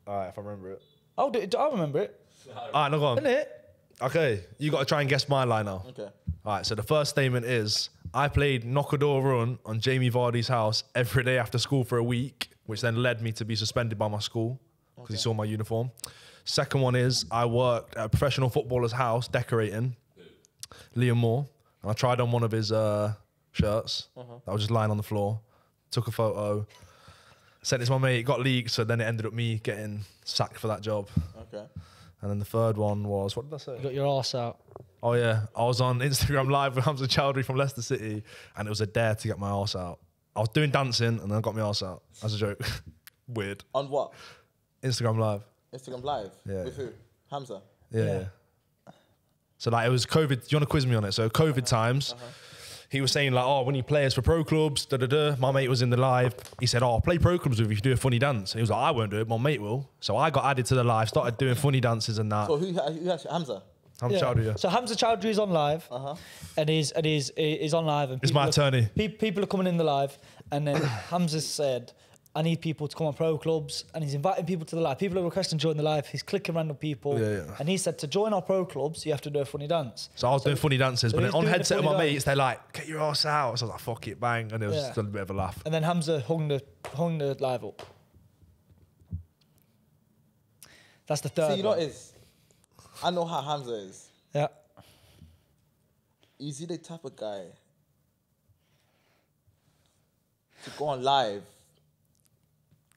All right, if I remember it. I'll do it. I remember it. All right, no, go on. Isn't it? Okay, you got to try and guess my line now. Okay. All right, so the first statement is, I played knock-a-door run on Jamie Vardy's house every day after school for a week, which then led me to be suspended by my school. because he saw my uniform. Second one is I worked at a professional footballer's house decorating. Liam Moore. And I tried on one of his shirts that was just lying on the floor. Took a photo. Sent it to my mate. It got leaked, so then it ended up me getting sacked for that job. Okay. And then the third one was, what did I say? You got your arse out. Oh yeah, I was on Instagram Live with Hamza Chowdhury from Leicester City, and it was a dare to get my arse out. I was doing dancing, and then I got my arse out as a joke. Weird. On what? Instagram Live. Instagram Live? Yeah. With who? Hamza? Yeah. So like it was COVID. Do you want to quiz me on it? So COVID times. He was saying like, oh, when you play us for pro clubs, My mate was in the live. He said, oh, I'll play pro clubs with you if you do a funny dance. And he was like, I won't do it, my mate will. So I got added to the live, started doing funny dances and that. So who actually, Hamza? Hamza Chowdhury, yeah. So Hamza Chowdhury is on live, and he's on live. And It's my attorney. People are coming in the live, and then Hamza said, I need people to come on pro clubs, and he's inviting people to the live. People are requesting to join the live. He's clicking random people, and he said to join our pro clubs, you have to do a funny dance. So I was doing funny dances, but then on doing headset the of my funny mates, they're like, get your ass out. So I was like, fuck it, bang. And it was just a bit of a laugh. And then Hamza hung the live up. That's the third See, you know one. what it is? I know how Hamza is. Yeah. Is he the type of guy to go on live?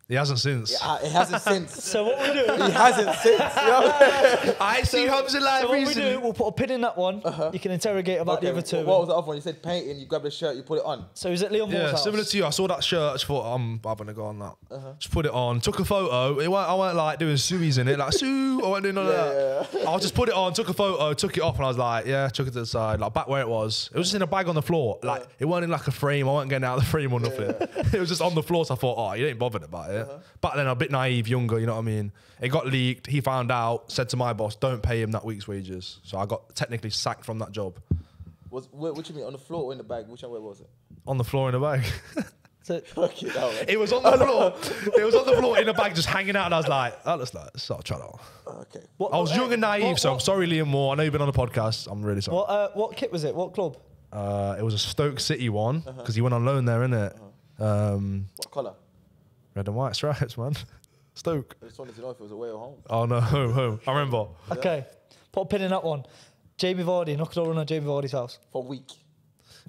He hasn't since. It hasn't since. So what we do... He hasn't since. You know? I see Hamza live So what we recently. do, we'll put a pin in that one. You can interrogate about the other two. What was the other one? You said painting, you grab the shirt, you put it on. So is it Leon Moore's Yeah, house? similar to you. I saw that shirt. I just thought, I'm having a go on that. Just put it on. Took a photo. I weren't like doing sueys in it. Like, Sue. I weren't doing none of that. I just put it on, took a photo, took it off, and I was like, yeah, chuck it to the side. Like, back where it was. It was just in a bag on the floor. Like, it weren't in like a frame. I weren't getting out of the frame or nothing. It was just on the floor. So I thought, oh, you ain't bothered about it. Back then, I was a bit naive, younger, you know what I mean? It got leaked. He found out, said to my boss, don't pay him that week's wages. So I got technically sacked from that job. What you mean, on the floor or in the bag? Which one was it? On the floor in a bag. So, Okay, that one. It was on the floor. It was on the floor in a bag just hanging out. And I was like, that looks like, sort of trying to. Okay. I was young and naive, so I'm sorry, Liam Moore. I know you've been on the podcast. I'm really sorry. what kit was it? What club? It was a Stoke City one, because he went on loan there, innit? What colour? Red and white stripes, man. Stoke. I just wanted to know if it was away or home. Oh, no, home. I remember. Okay. Put a pin in that one. Jamie Vardy, knock it all on Jamie Vardy's house. For a week.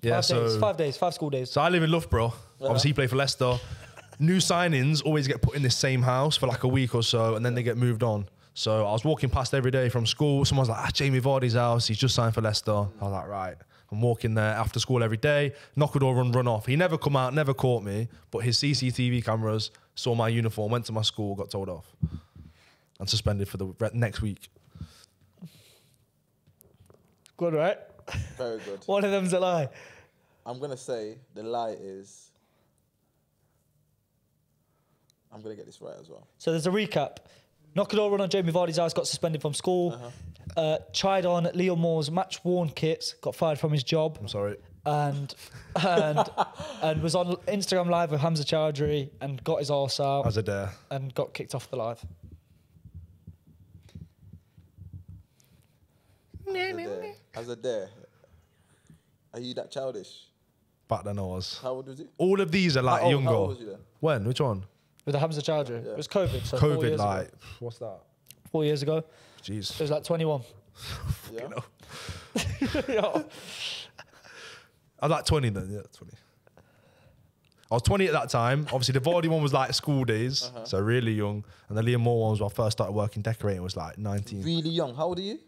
Yeah, 5 days, 5 school days. So I live in Loughborough. Obviously, he played for Leicester. New signings always get put in this same house for like a week or so, and then they get moved on. So I was walking past every day from school. Someone's like, Jamie Vardy's house. He's just signed for Leicester. I was like, right. I'm walking there after school every day, knock a door and run off. He never come out, never caught me, but his CCTV cameras saw my uniform, went to my school, got told off, and suspended for the next week. Good, right? Very good. One of them's a lie. I'm going to say the lie is... I'm going to get this right as well. So there's a recap. Knock it all run on Jamie Vardy's house, got suspended from school. Tried on Leo Moore's match-worn kits, got fired from his job. I'm sorry. And was on Instagram Live with Hamza Chowdhury and got his arse out. As a dare. And got kicked off the live. As a dare. Are you that childish? Back then I was. How old was you? All of these are like younger. How old was you then? When? Which one? With the Hamza Chowdhury. It was COVID. So 4 COVID, years like, ago. what's that? 4 years ago. Jeez. It was like 21. Yeah. Yeah. I was like 20 then, yeah, 20. I was 20 at that time. Obviously, the Vardy one was like school days, so really young. And the Liam Moore one was when I first started working decorating, was like 19. Really young. How old are you?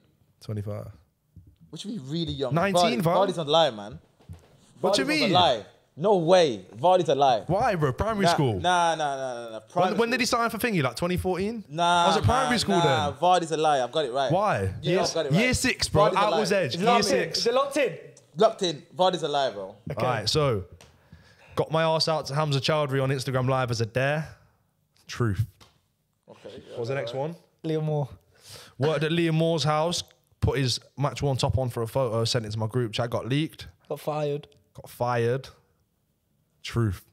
25. What you mean really young? 19, fam. Vardy's on live, man. What do you Vardy's mean? alive. No way. Vardy's alive. Why, bro? Primary school? Nah. When did he sign for thingy? Like 2014? Nah, I was at primary school nah, then. Vardy's alive. I've got it right. Why? Yeah, I've got it right. Year 6, bro. Vardy's Outwards alive. edge. Is it Year locked in? 6. Is it locked in? Locked in. Vardy's alive, bro. Okay. All right, so got my ass out to Hamza Chowdhury on Instagram Live as a dare. Truth. Okay. What was the next one? Liam Moore. Worked at Liam Moore's house, put his match worn top on for a photo, sent it to my group chat, got leaked, Got fired. got fired. Truth.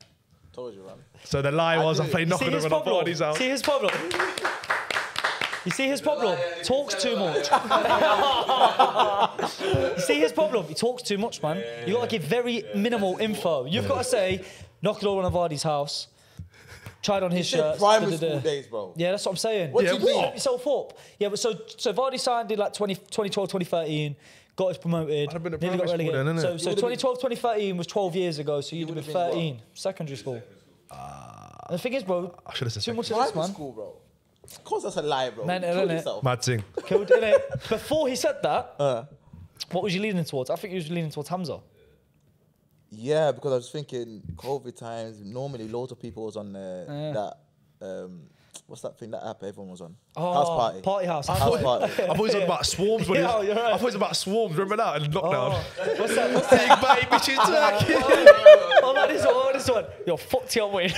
Told you, man. So the lie was I played See knocking his on my problem? body's house. See his problem? You see his problem? Talks too much. You see his problem? He talks too much, man. You got to give very minimal info. You've got to say, knock it all on Vardy's house. tried on his Shit, shirts. primary school days, bro. Yeah, that's what I'm saying. What do you mean? Set yourself up. Yeah, but so Vardy signed in like 2012, 2013, got us promoted, I'd have been at nearly got primary school relegated. then, innit? So 2012, 2013 was 12 years ago, so you'd have been would've been 13, secondary school. And the thing is, bro, I should have said too much secondary. of this, Primary man. school, bro. Of course, that's a lie, bro. Man, You killed innit? yourself. Mad thing. Killed, innit? Before he said that, what was you leaning towards? I think you was leaning towards Hamza. Yeah, because I was thinking COVID times. Normally, loads of people was on that. What's that thing? That app everyone was on. House party. Party house. House party. I thought it was about swarms. When Yeah, it was, you're right. I thought it was about swarms. Remember that in lockdown? What's that? Big baby, she's talking. What about this one? What about this one? Yo, fucked you up, wait.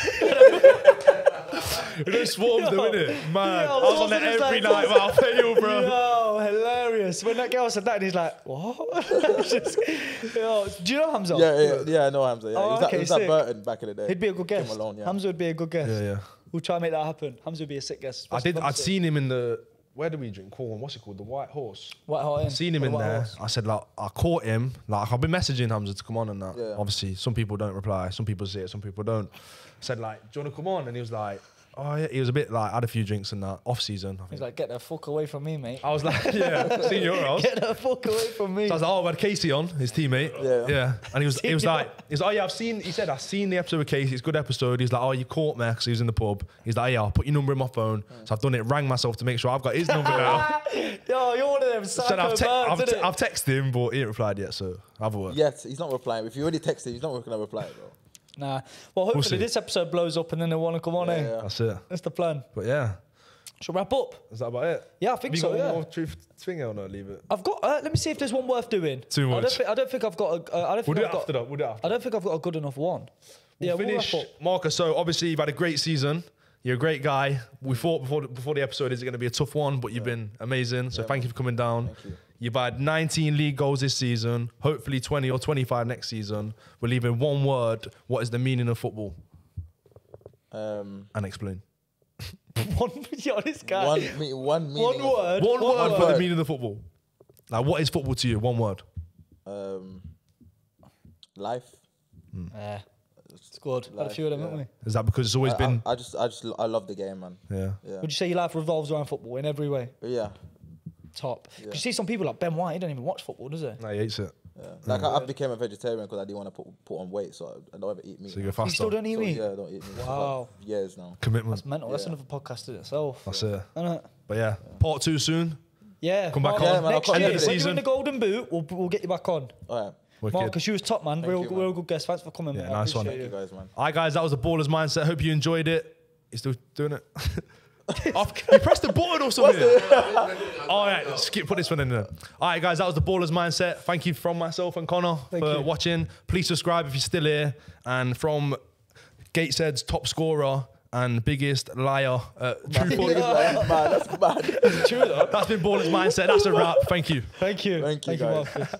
You know swarms, though, innit? Man, Yeah, I was on swarms there is every like- night. Man, I'll pay you, bro. Yo, hilarious. When that girl said that, and he's like, what? Yo, do you know Hamza? Yeah, I know Hamza. Yeah, Oh, he was, okay, he was at sick. Burton back in the day. He'd be a good guest. Him alone, yeah. Hamza would be a good guest. Yeah, yeah. We'll try and make that happen. Hamza would be a sick guest. I'd seen him in the, where do we drink corn? What's it called? The White Horse. White Hart Inn. I seen him in White there. Horse. I said, like, I caught him. Like, I've been messaging Hamza to come on and that. Yeah. Obviously, some people don't reply. Some people see it, some people don't. I said, like, do you want to come on? And he was like, oh, yeah. He was a bit like, had a few drinks and that. Off season, I think. He's like, get the fuck away from me, mate. I was like, yeah, seen your house. Get the fuck away from me. So I was like, oh, we had Casey on, his teammate. Yeah. And he was like, oh yeah, he said, I've seen the episode with Casey, it's a good episode. He's like, oh, you caught me, because he was in the pub. He's like, yeah, I'll put your number in my phone. So I've done it, rang myself to make sure I've got his number now. Yo, you're one of them Said psycho I've birds, innit? I've texted him, but he ain't replied yet, so I've worked. Yes, he's not replying. If you already texted him, he's not going to reply, bro. Nah. Well, hopefully see. this episode blows up and then they want to come on, eh? Yeah. That's it. That's the plan. But yeah, Should wrap up? is that about it? Yeah, I think Have you so, got yeah. one more truth thing or no, leave it? I've got. Let me see if there's one worth doing. Too much. I don't think I've got. I don't We'll think do it I've got. after that, we'll do it after. I don't think I've got a good enough one. We'll finish, wrap up. Marcus, so obviously you've had a great season. You're a great guy. We thought before the episode, is it going to be a tough one? But you've been amazing. So thank you for coming down. Thank you. You've had 19 league goals this season. Hopefully 20 or 25 next season. We're leaving one word. What is the meaning of football? And explain. Yo, this guy. One meaning. One word. One word for the word. meaning of football. Like, what is football to you? One word. Life. Yeah. It's good. Had a few of them, haven't we? Is that because it's always been? I love the game, man. Yeah. Yeah. Would you say your life revolves around football in every way? Yeah. Top. 'Cause you see some people like Ben White, he don't even watch football, does he? No, he hates it. Yeah. Like I became a vegetarian because I didn't want to put on weight, so I don't ever eat meat. So you go now. faster. You still don't eat So, meat? yeah, I don't eat meat. for Wow. about years now. Commitment. That's mental. That's Yeah. another podcast in itself. That's it. Innit? But yeah, part 2 soon. Yeah. Come back Marcus, on. Yeah, man, I'll next come year, back. when you're Season. in the Golden Boot, we'll get you back on. All right. Wicked. Marcus, you was top, man. Thank Real you, man. good guest. Thanks for coming, Yeah, man. nice one. Thank you guys, man. All right, guys, that was the Ballers Mindset. Hope you enjoyed it. You still doing it? You pressed the button or something. All right, put this one in there. All right, guys, that was the Ballers Mindset. Thank you from myself and Connor for you. watching. Please subscribe if you're still here. And from Gateshead's top scorer and biggest liar, truthful. Man, that's mad. True, though. That's been Ballers Mindset. That's a wrap. Thank you. Thank you. Thank you, guys. Marcus.